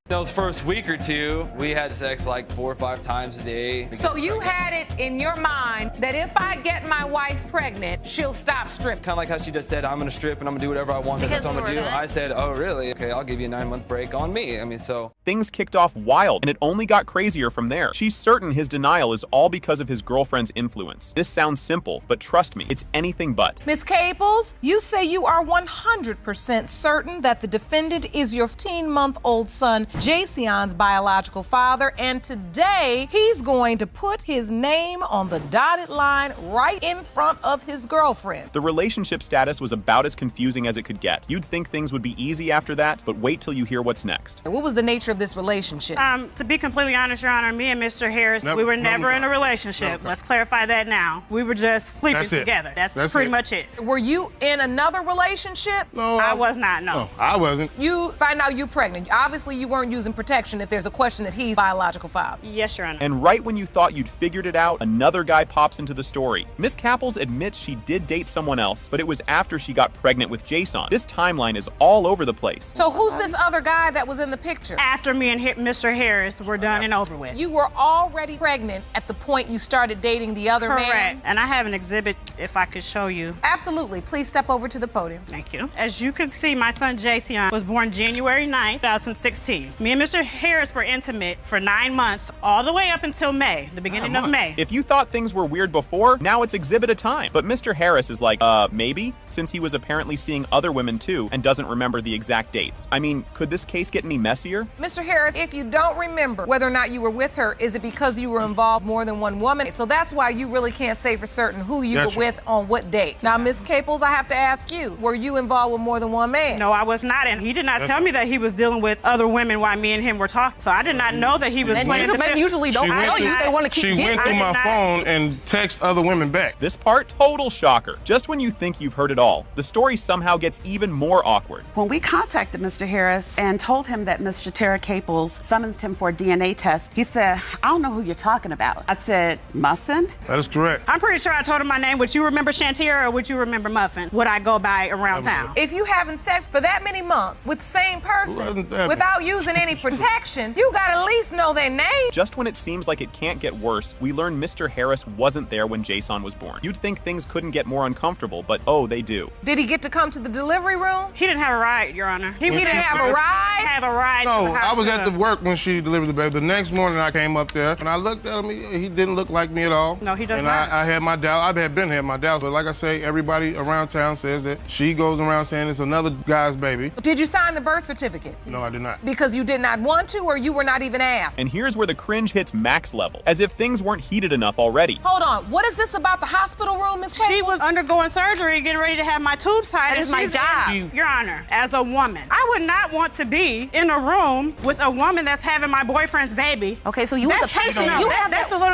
Those first week or two, we had sex like 4 or 5 times a day. So you had it in your mind that if I get my wife pregnant, she'll stop stripping. Kind of like how she just said, I'm gonna strip and I'm gonna do whatever I want because that's what I'm gonna do. I said, oh really? Okay, I'll give you a 9-month break on me. I mean, so. Things kicked off wild, and it only got crazier from there. She's certain his denial is all because of his girlfriend's influence. This sounds simple, but trust me, it's anything but. Ms. Caples, you say you are 100% certain that the defendant is your 15-month-old son, Jason's biological father, and today he's going to put his name on the dotted line right in front of his girlfriend. The relationship status was about as confusing as it could get. You'd think things would be easy after that, but wait till you hear what's next. What was the nature of this relationship? To be completely honest, Your Honor, me and Mr. Harris, we were never in a relationship. Let's clarify that now. We were just sleeping together. That's pretty much it. Were you in another relationship? No. I was not, no. I wasn't. You find out you're pregnant. Obviously, you weren't using protection if there's a question that he's biological father. Yes, Your Honor. And right when you thought you'd figured it out, another guy pops into the story. Miss Caples admits she did date someone else, but it was after she got pregnant with Jason. This timeline is all over the place. So who's this other guy that was in the picture? After me and Mr. Harris were done and over with. You were already pregnant at the point you started dating the other man? Correct. And I have an exhibit if I could show you. Absolutely. Please step over to the podium. Thank you. As you can see, my son Jason was born January 9th, 2016. Me and Mr. Harris were intimate for 9 months, all the way up until May, the beginning of May. If you thought things were weird before, now it's exhibit a time. But Mr. Harris is like, maybe? Since he was apparently seeing other women too and doesn't remember the exact dates. I mean, could this case get any messier? Mr. Harris, if you don't remember whether or not you were with her, is it because you were involved more than one woman? So that's why you really can't say for certain who you were with on what date. Now, Ms. Caples, I have to ask you, were you involved with more than one man? No, I was not, and he did not tell me that he was dealing with other women while me and him were talking. So I did not know that he was playing the Men usually don't tell you. They want to keep She went through my phone and texted other women back. This part, total shocker. Just when you think you've heard it all, the story somehow gets even more awkward. When we contacted Mr. Harris and told him that Ms. Shatera Caples summoned him for a DNA test, he said, I don't know who you're talking about. I said, Muffin? That is correct. I'm pretty sure I told him my name. Would you remember Shantira or would you remember Muffin? Would I go by around town? If you having sex for that many months with the same person without using any protection, you gotta at least know their name. Just when it seems like it can't get worse, we learn Mr. Harris wasn't there when Jason was born. You'd think things couldn't get more uncomfortable, but oh, they do. Did he get to come to the delivery room? He didn't have a ride, Your Honor. He didn't have a ride? Have a ride. No, I was at the work when she delivered the baby. The next morning I came up there and I looked at him. He didn't look like me at all. No, he does and not. I had my doubt. I've been had my doubts. But like I say, everybody around town says that she goes around saying it's another guy's baby. Did you sign the birth certificate? No, I did not. Because you did not want to or you were not even asked? And here's where the cringe hits max level, as if things weren't heated enough already. Hold on, what is this about the hospital room, Ms. Caples? She was undergoing surgery, getting ready to have my tubes tied. That is my job. Your Honor, as a woman, I would not want to be in a room with a woman that's having my boyfriend's baby. Okay, so you were the patient.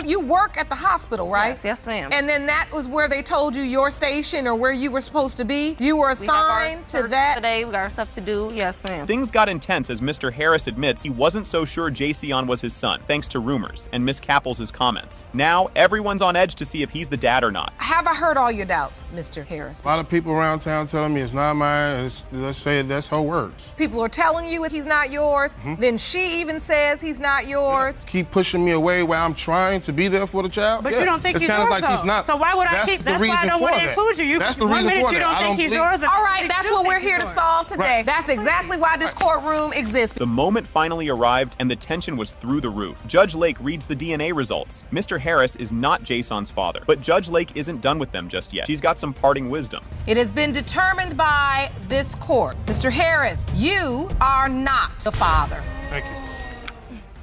You work at the hospital, right? Yes, ma'am. And then that was where they told you your station or where you were supposed to be? You were assigned to that? Today, we got our stuff to do. Yes, ma'am. Things got intense as Mr. Harris admits he wasn't so sure Jason was his son, thanks to rumors and Miss Caples' comments. Now, everyone's on edge to see if he's the dad or not. Have I heard all your doubts, Mr. Harris? A lot of people around town telling me it's not mine. Let's say that's her words. People are telling you he's not yours. Then she even says he's not yours. Keep pushing me away while I'm trying to be there for the child. But you don't think it's he's kind yours, of like though. he's not. So why would I keep? That's why I don't want to include you. That's the reason for that. You don't think he's yours. All right, that's what we're here to solve today. Right. That's exactly why this courtroom exists. The moment finally arrived and the tension was through the roof. Judge Lake reads the DNA results. Mr. Harris is not Jason's father, but Judge Lake isn't done with them just yet. She's got some parting wisdom. It has been determined by this court. Mr. Harris, you are not the father. Thank you.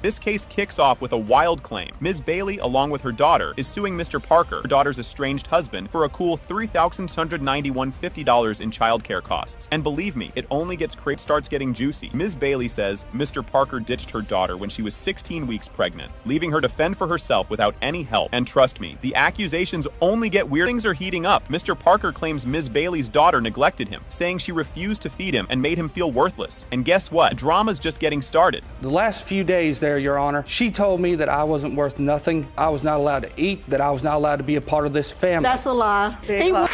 This case kicks off with a wild claim. Ms. Bailey, along with her daughter, is suing Mr. Parker, her daughter's estranged husband, for a cool $3,691.50 in childcare costs. And believe me, it only starts getting juicy. Ms. Bailey says Mr. Parker ditched her daughter when she was 16 weeks pregnant, leaving her to fend for herself without any help. And trust me, the accusations only get weird. Things are heating up. Mr. Parker claims Ms. Bailey's daughter neglected him, saying she refused to feed him and made him feel worthless. And guess what? The drama's just getting started. The last few days there, Your Honor, she told me that I wasn't worth nothing. I was not allowed to eat, that I was not allowed to be a part of this family. That's a lie.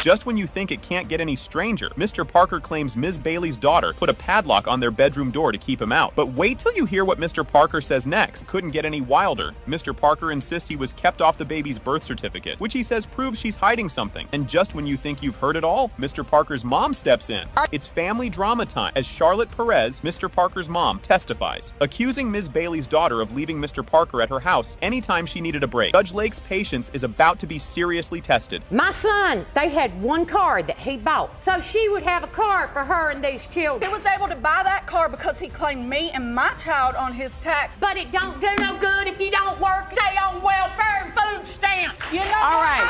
Just when you think it can't get any stranger, Mr. Parker claims Ms. Bailey's daughter put a padlock on their bedroom door to keep him out. But wait till you hear what Mr. Parker says next. Couldn't get any wilder. Mr. Parker insists he was kept off the baby's birth certificate, which he says proves she's hiding something. And just when you think you've heard it all, Mr. Parker's mom steps in. It's family drama time as Charlotte Perez, Mr. Parker's mom, testifies, accusing Ms. Bailey's daughter of leaving Mr. Parker at her house anytime she needed a break. Judge Lake's patience is about to be seriously tested. My son, they had one car that he bought, so she would have a car for her and these children. He was able to buy that car because he claimed me and my child on his tax. But it don't do no good if you don't work, stay on welfare and food stamps. You know, all right.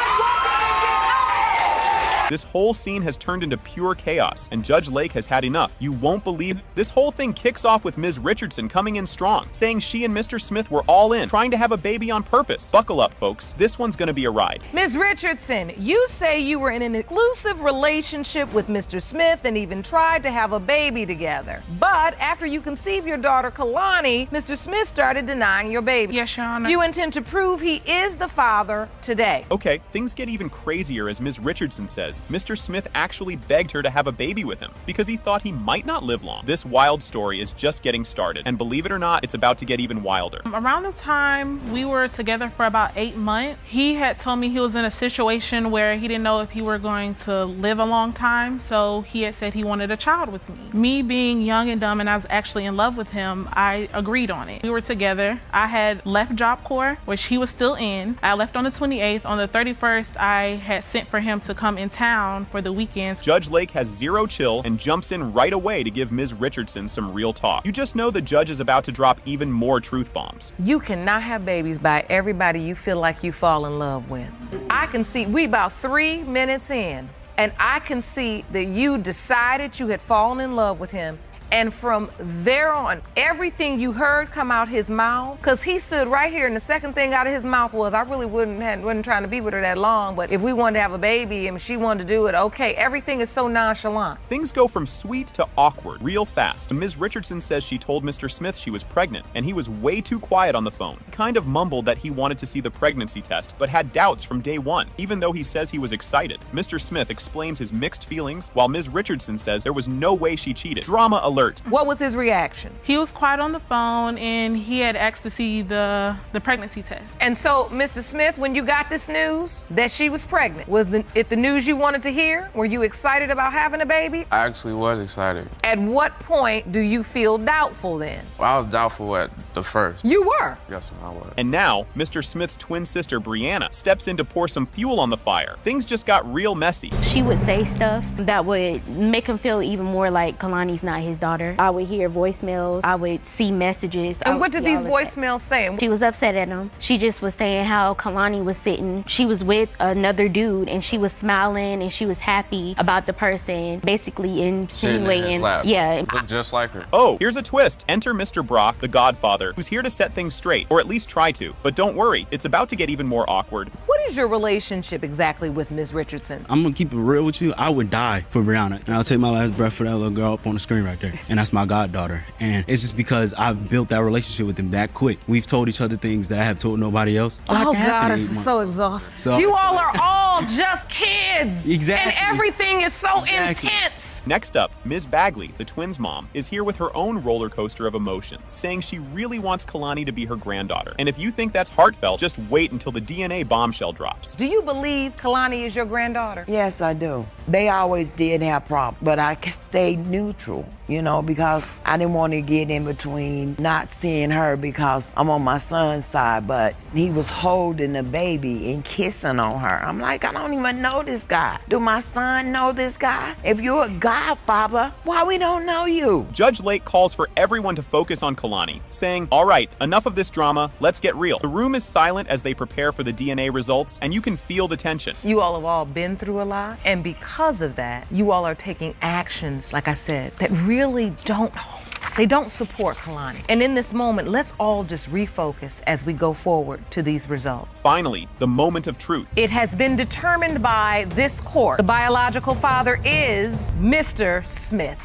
This whole scene has turned into pure chaos, and Judge Lake has had enough. You won't believe this whole thing kicks off with Ms. Richardson coming in strong, saying she and Mr. Smith were all in, trying to have a baby on purpose. Buckle up, folks. This one's gonna be a ride. Ms. Richardson, you say you were in an exclusive relationship with Mr. Smith and even tried to have a baby together. But after you conceived your daughter, Kalani, Mr. Smith started denying your baby. Yes, Your Honor. You intend to prove he is the father today. Okay, things get even crazier as Ms. Richardson says months, Mr. Smith actually begged her to have a baby with him because he thought he might not live long. This wild story is just getting started, and believe it or not, it's about to get even wilder. Around the time we were together for about 8 months, he had told me he was in a situation where he didn't know if he were going to live a long time, so he had said he wanted a child with me. Me being young and dumb, and I was actually in love with him, I agreed on it. We were together. I had left Job Corps, which he was still in. I left on the 28th. On the 31st, I had sent for him to come in town for the weekends. Judge Lake has zero chill and jumps in right away to give Ms. Richardson some real talk. You just know the judge is about to drop even more truth bombs. You cannot have babies by everybody you feel like you fall in love with. I can see, we about 3 minutes in, and I can see that you decided you had fallen in love with him. And from there on, everything you heard come out his mouth, because he stood right here and the second thing out of his mouth was, I really wasn't trying to be with her that long, but if we wanted to have a baby and she wanted to do it, okay. Everything is so nonchalant. Things go from sweet to awkward real fast. Ms. Richardson says she told Mr. Smith she was pregnant, and he was way too quiet on the phone. Kind of mumbled that he wanted to see the pregnancy test, but had doubts from day one, even though he says he was excited. Mr. Smith explains his mixed feelings, while Ms. Richardson says there was no way she cheated. Drama alert. What was his reaction? He was quiet on the phone and he had asked to see the pregnancy test. And so, Mr. Smith, when you got this news that she was pregnant, was it the news you wanted to hear? Were you excited about having a baby? I actually was excited. At what point do you feel doubtful then? I was doubtful at the first. You were? Yes, I was. And now, Mr. Smith's twin sister, Brianna, steps in to pour some fuel on the fire. Things just got real messy. She would say stuff that would make him feel even more like Kalani's not his daughter. I would hear voicemails. I would see messages. And what did these voicemails say? She was upset at him. She just was saying how Kalani was sitting. She was with another dude and she was smiling and she was happy about the person, basically insinuating. Sitting in his lap. Yeah. Looked just like her. Oh, here's a twist. Enter Mr. Brock, the Godfather, who's here to set things straight, or at least try to. But don't worry, it's about to get even more awkward. What is your relationship exactly with Ms. Richardson? I'm gonna keep it real with you. I would die for Brianna, and I'll take my last breath for that little girl up on the screen right there. And that's my goddaughter. And it's just because I've built that relationship with him that quick. We've told each other things that I have told nobody else. Oh God, this is so exhausting. So, you all are all just kids. Exactly. And everything is so intense. Next up, Ms. Bagley, the twins' mom, is here with her own roller coaster of emotions, saying she really wants Kalani to be her granddaughter. And if you think that's heartfelt, just wait until the DNA bombshell drops. Do you believe Kalani is your granddaughter? Yes, I do. They always did have problems, but I stayed neutral, you know, because I didn't want to get in between not seeing her because I'm on my son's side, but he was holding the baby and kissing on her. I'm like, I don't even know this guy. Do my son know this guy? If you're a godfather, why we don't know you? Judge Lake calls for everyone to focus on Kalani, saying, all right, enough of this drama, let's get real. The room is silent as they prepare for the DNA results, and you can feel the tension. You all have all been through a lot, and because of that, you all are taking actions, like I said, that really don't support Kalani. And in this moment, let's all just refocus as we go forward to these results. Finally, the moment of truth. It has been determined by this court. The biological father is Mr. Smith.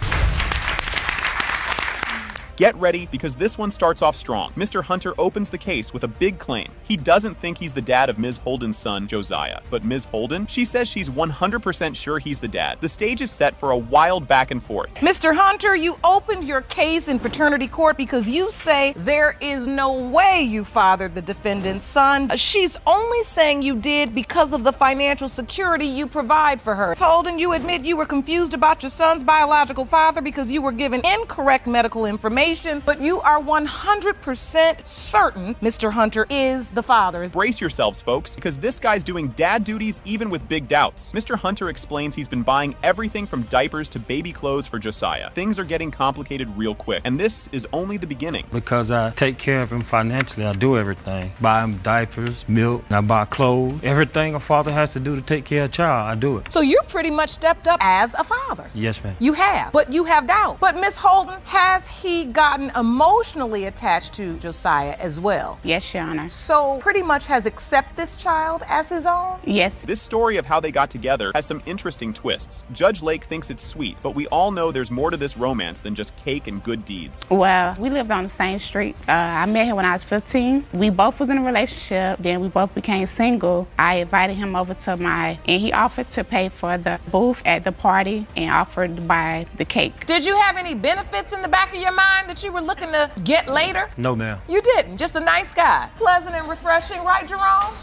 Get ready, because this one starts off strong. Mr. Hunter opens the case with a big claim. He doesn't think he's the dad of Ms. Holden's son, Josiah. But Ms. Holden, she says she's 100% sure he's the dad. The stage is set for a wild back and forth. Mr. Hunter, you opened your case in paternity court because you say there is no way you fathered the defendant's son. She's only saying you did because of the financial security you provide for her. Ms. Holden, you admit you were confused about your son's biological father because you were given incorrect medical information, but you are 100% certain Mr. Hunter is the father. Brace yourselves, folks, because this guy's doing dad duties even with big doubts. Mr. Hunter explains he's been buying everything from diapers to baby clothes for Josiah. Things are getting complicated real quick, and this is only the beginning. Because I take care of him financially, I do everything. Buy him diapers, milk, I buy clothes. Everything a father has to do to take care of a child, I do it. So you pretty much stepped up as a father. Yes, ma'am. You have, but you have doubt. But Miss Holden, has he gotten emotionally attached to Josiah as well. Yes, Your Honor. So pretty much has accepted this child as his own? Yes. This story of how they got together has some interesting twists. Judge Lake thinks it's sweet, but we all know there's more to this romance than just cake and good deeds. Well, we lived on the same street. I met him when I was 15. We both was in a relationship. Then we both became single. I invited him over to and he offered to pay for the booth at the party and offered to buy the cake. Did you have any benefits in the back of your mind that you were looking to get later? No, ma'am. You didn't. Just a nice guy. Pleasant and refreshing, right, Jerome?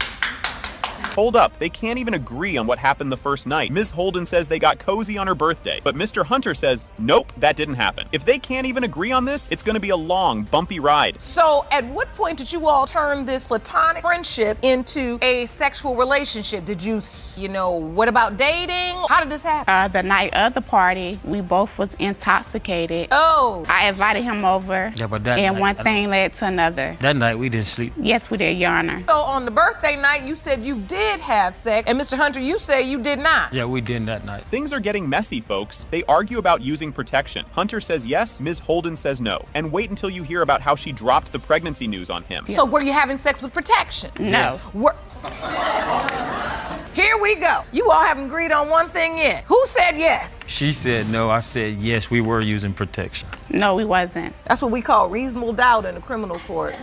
Hold up, they can't even agree on what happened the first night. Ms. Holden says they got cozy on her birthday, but Mr. Hunter says, nope, that didn't happen. If they can't even agree on this, it's gonna be a long, bumpy ride. So at what point did you all turn this platonic friendship into a sexual relationship? Did you what about dating? How did this happen? The night of the party, we both was intoxicated. Oh. I invited him over, Yeah, but that and night, one thing led to another. That night we didn't sleep. Yes, we did, Your Honor. So on the birthday night, you said you did have sex, and Mr. Hunter, you say you did not. Yeah, we did that night. Things are getting messy, folks. They argue about using protection. Hunter says yes, Ms. Holden says no. And wait until you hear about how she dropped the pregnancy news on him. So were you having sex with protection? No. Here we go. You all haven't agreed on one thing yet. Who said yes? She said no, I said yes, we were using protection. No, we wasn't. That's what we call reasonable doubt in a criminal court.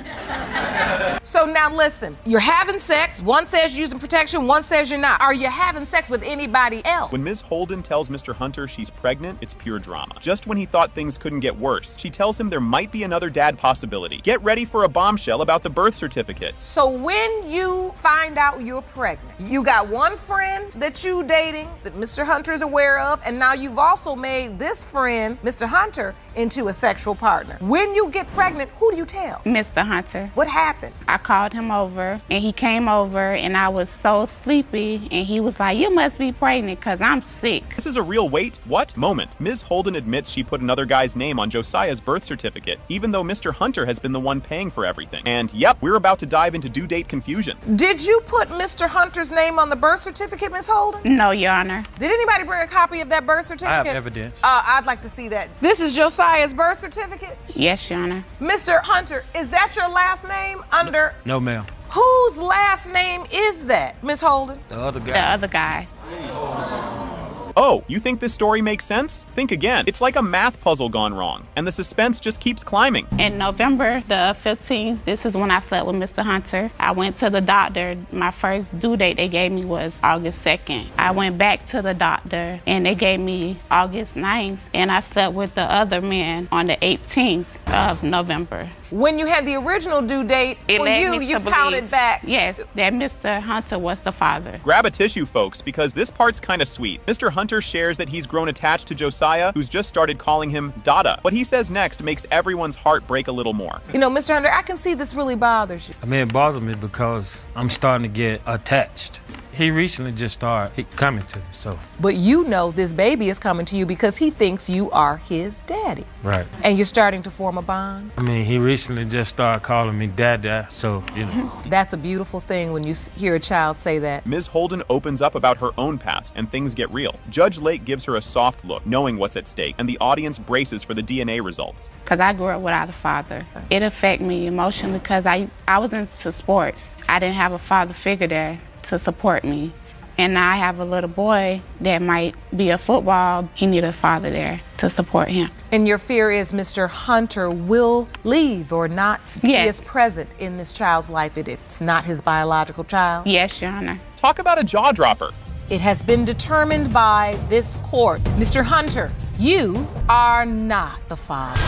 So now listen, you're having sex. One says you're using protection, one says you're not. Are you having sex with anybody else? When Ms. Holden tells Mr. Hunter she's pregnant, it's pure drama. Just when he thought things couldn't get worse, she tells him there might be another dad possibility. Get ready for a bombshell about the birth certificate. So when you find out you're pregnant, you got one friend that you dating that Mr. Hunter is aware of, and now you've also made this friend, Mr. Hunter, into a sexual partner. When you get pregnant, who do you tell? Mr. Hunter. What happened? I called him over, and he came over, and I was so sleepy, and he was like, you must be pregnant because I'm sick. This is a real wait? What? Moment. Ms. Holden admits she put another guy's name on Josiah's birth certificate, even though Mr. Hunter has been the one paying for everything. And yep, we're about to dive into due date confusion. Did you put Mr. Hunter's name on the birth certificate, Ms. Holden? No, Your Honor. Did anybody bring a copy of that birth certificate? I have evidence. I'd like to see that. This is Josiah's birth certificate? Yes, Your Honor. Mr. Hunter, is that your last name under? No, ma'am. Whose last name is that, Ms. Holden? The other guy. The other guy. Oh, you think this story makes sense? Think again. It's like a math puzzle gone wrong, and the suspense just keeps climbing. In November the 15th, this is when I slept with Mr. Hunter. I went to the doctor. My first due date they gave me was August 2nd. I went back to the doctor, and they gave me August 9th, and I slept with the other man on the 18th of November. When you had the original due date, It for led you, me to you believe, counted back. Yes, that Mr. Hunter was the father. Grab a tissue, folks, because this part's kind of sweet. Mr. Hunter shares that he's grown attached to Josiah, who's just started calling him Dada. What he says next makes everyone's heart break a little more. You know, Mr. Hunter, I can see this really bothers you. I mean, it bothers me because I'm starting to get attached. He recently just started coming to me, so. But you know this baby is coming to you because he thinks you are his daddy. Right. And you're starting to form a bond. I mean, he recently just started calling me Dada, so, you know. That's a beautiful thing when you hear a child say that. Ms. Holden opens up about her own past, and things get real. Judge Lake gives her a soft look, knowing what's at stake, and the audience braces for the DNA results. Because I grew up without a father. It affected me emotionally because I was into sports. I didn't have a father figure there to support me. And now I have a little boy that might be a football. He need a father there to support him. And your fear is Mr. Hunter will leave or not be as present in this child's life. It's not his biological child? Yes, Your Honor. Talk about a jaw dropper. It has been determined by this court. Mr. Hunter, you are not the father.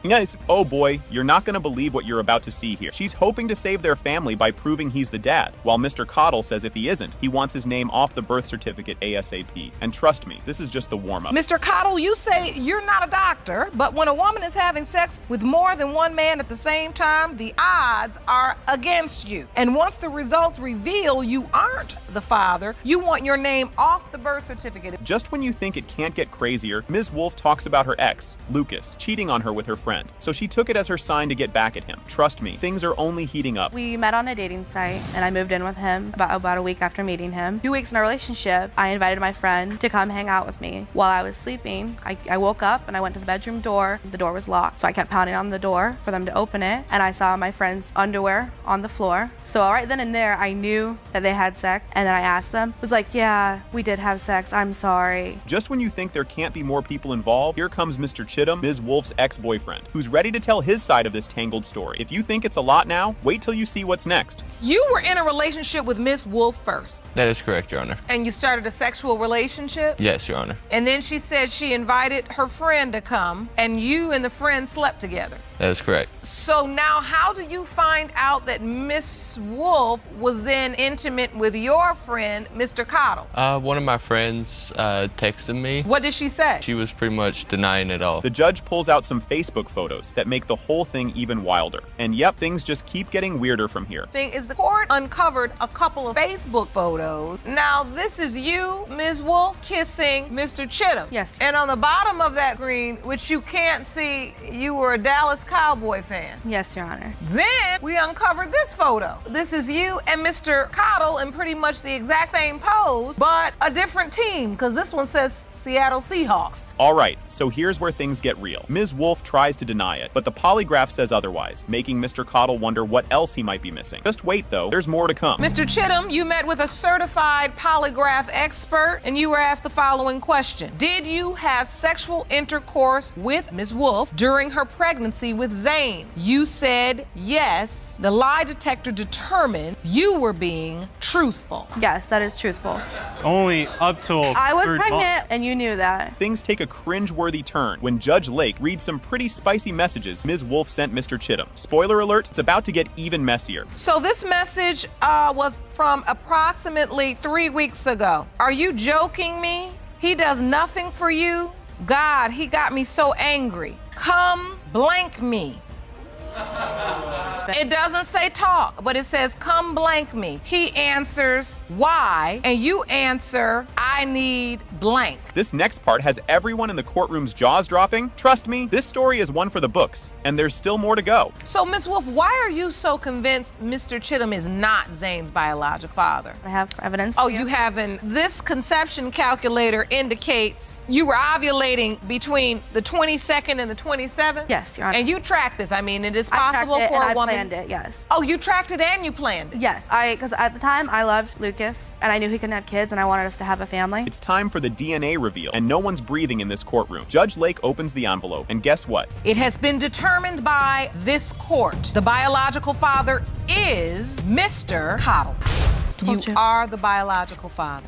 Yes. Oh boy, you're not gonna believe what you're about to see here. She's hoping to save their family by proving he's the dad, while Mr. Cottle says if he isn't, he wants his name off the birth certificate ASAP. And trust me, this is just the warm-up. Mr. Cottle, you say you're not a doctor, but when a woman is having sex with more than one man at the same time, the odds are against you. And once the results reveal you aren't the father, you want your name off the birth certificate. Just when you think it can't get crazier, Ms. Wolf talks about her ex, Lucas, cheating on her with her friend friend, so she took it as her sign to get back at him. Trust me, things are only heating up. We met on a dating site, and I moved in with him about a week after meeting him. 2 weeks in a relationship, I invited my friend to come hang out with me. While I was sleeping, I woke up and I went to the bedroom door. The door was locked, so I kept pounding on the door for them to open it, and I saw my friend's underwear on the floor. So right then and there, I knew that they had sex, and then I asked them. It was like, yeah, we did have sex. I'm sorry. Just when you think there can't be more people involved, here comes Mr. Chittum, Ms. Wolf's ex-boyfriend, who's ready to tell his side of this tangled story. If you think it's a lot now, wait till you see what's next. You were in a relationship with Miss Wolf first. That is correct, Your Honor. And you started a sexual relationship? Yes, Your Honor. And then she said she invited her friend to come, and you and the friend slept together. That is correct. So now how do you find out that Miss Wolf was then intimate with your friend, Mr. Cottle? One of my friends texted me. What did she say? She was pretty much denying it all. The judge pulls out some Facebook photos that make the whole thing even wilder. And yep, things just keep getting weirder from here. Is the court uncovered a couple of Facebook photos. Now, this is you, Ms. Wolf, kissing Mr. Chittum. Yes. And on the bottom of that screen, which you can't see, you were a Dallas Cowboy fan. Yes, Your Honor. Then we uncovered this photo. This is you and Mr. Cottle in pretty much the exact same pose, but a different team, because this one says Seattle Seahawks. All right, so here's where things get real. Ms. Wolf tries to deny it, but the polygraph says otherwise, making Mr. Cottle wonder what else he might be missing. Just wait though, there's more to come. Mr. Chittum, you met with a certified polygraph expert, and you were asked the following question. Did you have sexual intercourse with Ms. Wolf during her pregnancy with Zane? You said yes. The lie detector determined you were being truthful. Yes, that is truthful. Only up till I was pregnant, and you knew that. Things take a cringe-worthy turn when Judge Lake reads some pretty spicy messages Ms. Wolf sent Mr. Chittum. Spoiler alert, it's about to get even messier. So this message was from approximately 3 weeks ago. Are you joking me? He does nothing for you? God, he got me so angry. Come blank me. It doesn't say talk, but it says come blank me. He answers why, and you answer I need blank. This next part has everyone in the courtroom's jaws dropping. Trust me, this story is one for the books, and there's still more to go. So, Ms. Wolf, why are you so convinced Mr. Chittum is not Zane's biological father? I have evidence. Oh, you haven't. This conception calculator indicates you were ovulating between the 22nd and the 27th? Yes, Your Honor. And you tracked this. I mean, it is possible I for a woman. I planned it, yes. Oh, you tracked it and you planned it? Yes, because at the time I loved Lucas, and I knew he couldn't have kids, and I wanted us to have a family. It's time for the DNA reveal, and no one's breathing in this courtroom. Judge Lake opens the envelope, and guess what? It has been determined by this court. The biological father is Mr. Cottle. You are the biological father.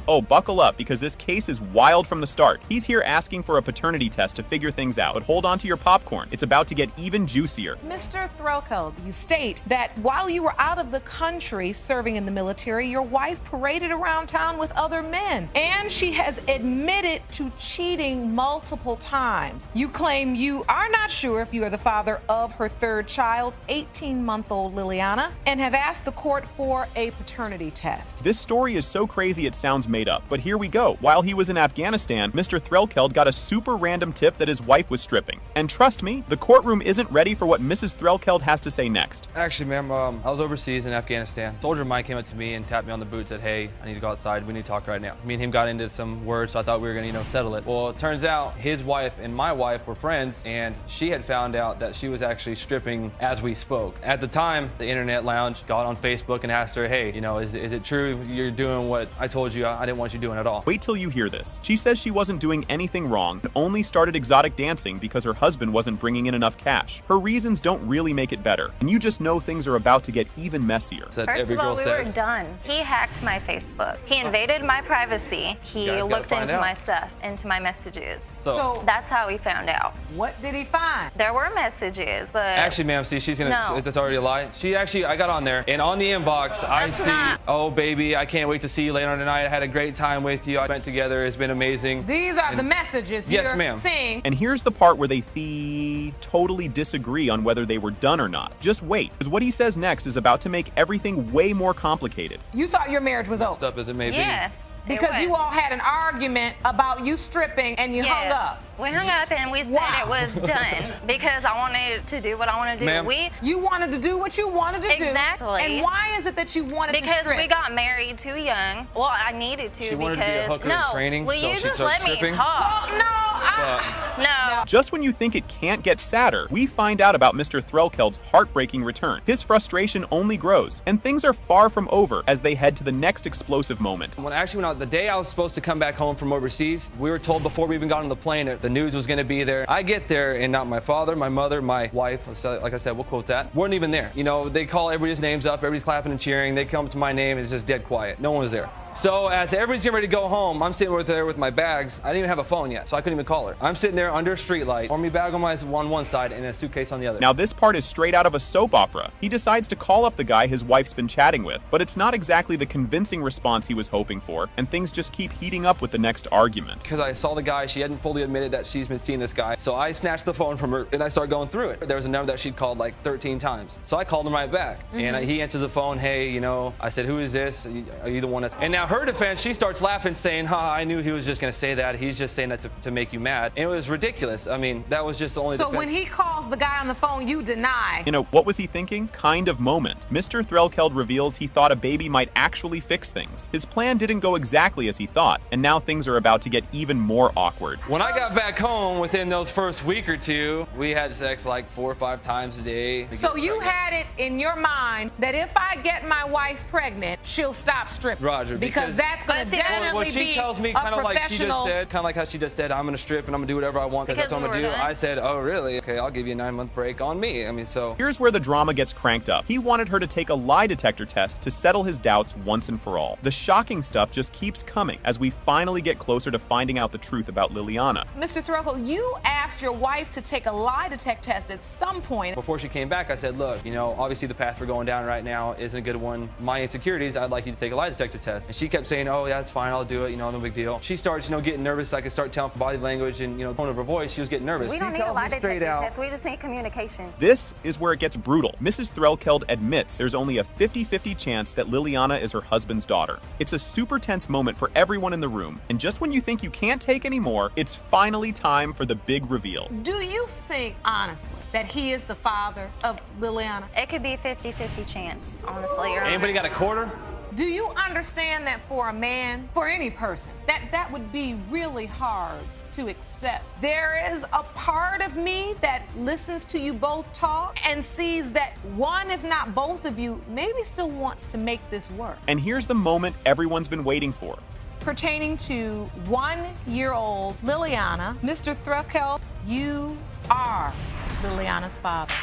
Oh, buckle up, because this case is wild from the start. He's here asking for a paternity test to figure things out, but hold on to your popcorn. It's about to get even juicier. Mr. Threlkeld, you state that while you were out of the country serving in the military, your wife paraded around town with other men, and she has admitted to cheating multiple times. You claim you are not sure if you are the father of her third child, 18-month-old Liliana, and have asked the court for a paternity test. This story is so crazy it sounds made up, but here we go. While he was in Afghanistan, Mr. Threlkeld got a super random tip that his wife was stripping. And trust me, the courtroom isn't ready for what Mrs. Threlkeld has to say next. Actually, ma'am, I was overseas in Afghanistan. A soldier of mine came up to me and tapped me on the boot, said, hey, I need to go outside. We need to talk right now. Me and him got into some words, so I thought we were going to, settle it. Well, it turns out his wife and my wife were friends, and she had found out that she was actually stripping as we spoke. At the time, the internet lounge got on Facebook and asked her, hey, is it true you're doing what I told you I didn't want you doing at all? Wait till you hear this. She says she wasn't doing anything wrong, but only started exotic dancing because her husband wasn't bringing in enough cash. Her reasons don't really make it better, and you just know things are about to get even messier. First of all, we were done. He hacked my Facebook. He invaded my privacy. He looked into my stuff, into my messages. So that's how he found out. What did he find? There were messages, but... Actually, ma'am, see, she's gonna... No. That's already a lie. I got on there, and on the inbox, I see, oh, baby, I can't wait to see you later on tonight. I had a great time with you. I went together. It's been amazing. These are the messages you're seeing. And here's the part where they totally disagree on whether they were done or not. Just wait, because what he says next is about to make everything way more complicated. You thought your marriage was over. Messed up as it may be. Yes. because you all had an argument about you stripping and you hung up. We hung up and we said it was done because I wanted to do what I want to do. Ma'am. You wanted to do what you wanted to do. Exactly. And why is it that you wanted to Because strip? we got married too young. Well, I needed to She wanted to be a hooker in training, will so you she'd just start let stripping? me talk? Well, no. Just when you think it can't get sadder, we find out about Mr. Threlkeld's heartbreaking return. His frustration only grows, and things are far from over as they head to the next explosive moment. When I actually went out, the day I was supposed to come back home from overseas, we were told before we even got on the plane that the news was going to be there. I get there and not my father, my mother, my wife, so like I said, we'll quote that, weren't even there. You know, they call everybody's names up, everybody's clapping and cheering, they come to my name and it's just dead quiet. No one was there. So as everybody's getting ready to go home, I'm sitting there with my bags. I didn't even have a phone yet, so I couldn't even call her. I'm sitting there under a streetlight, army bag on one side and a suitcase on the other. Now this part is straight out of a soap opera. He decides to call up the guy his wife's been chatting with, but it's not exactly the convincing response he was hoping for, and things just keep heating up with the next argument. Because I saw the guy, she hadn't fully admitted that she's been seeing this guy, so I snatched the phone from her and I started going through it. There was a number that she'd called like 13 times, so I called him right back. And he answers the phone, hey, you know, I said, who is this? Are you the one that's... And now her defense, she starts laughing, saying, ha, I knew he was just going to say that. He's just saying that to make you mad. And it was ridiculous. I mean, that was just the only defense. So when he calls the guy on the phone, you deny. You know, what was he thinking? Kind of moment. Mr. Threlkeld reveals he thought a baby might actually fix things. His plan didn't go exactly as he thought, and now things are about to get even more awkward. When I got back home, within those first week or two, we had sex like 4 or 5 times a day. So you had it in your mind that if I get my wife pregnant, she'll stop stripping. Roger, because that's going to definitely well, she be tells me a kind of like she professional... just said, kind of like how she just said, I'm going to strip and I'm going to do whatever I want because that's what I'm going to do. I said, oh, really? Okay, I'll give you a 9-month break on me. I mean, so... Here's where the drama gets cranked up. He wanted her to take a lie detector test to settle his doubts once and for all. The shocking stuff just keeps coming as we finally get closer to finding out the truth about Liliana. Mr. Threlkeld, you asked your wife to take a lie detector test at some point. Before she came back, I said, look, you know, obviously the path we're going down right now isn't a good one. My insecurities, I'd like you to take a lie detector test. And she kept saying, oh, yeah, it's fine, I'll do it, you know, no big deal. She starts, you know, getting nervous. I could start telling from body language and, you know, tone of her voice, she was getting nervous. We don't need a lie detector test, we just need communication. This is where it gets brutal. Mrs. Threlkeld admits there's only a 50-50 chance that Liliana is her husband's daughter. It's a super tense moment for everyone in the room, and just when you think you can't take any more, it's finally time for the big reveal. Do you think, honestly, that he is the father of Liliana? It could be a 50-50 chance, honestly. Anybody got a quarter? Do you understand that for a man, for any person, that would be really hard to accept? There is a part of me that listens to you both talk and sees that one, if not both of you, maybe still wants to make this work. And here's the moment everyone's been waiting for. Pertaining to 1-year-old Liliana, Mr. Threlkeld, you are Liliana's father.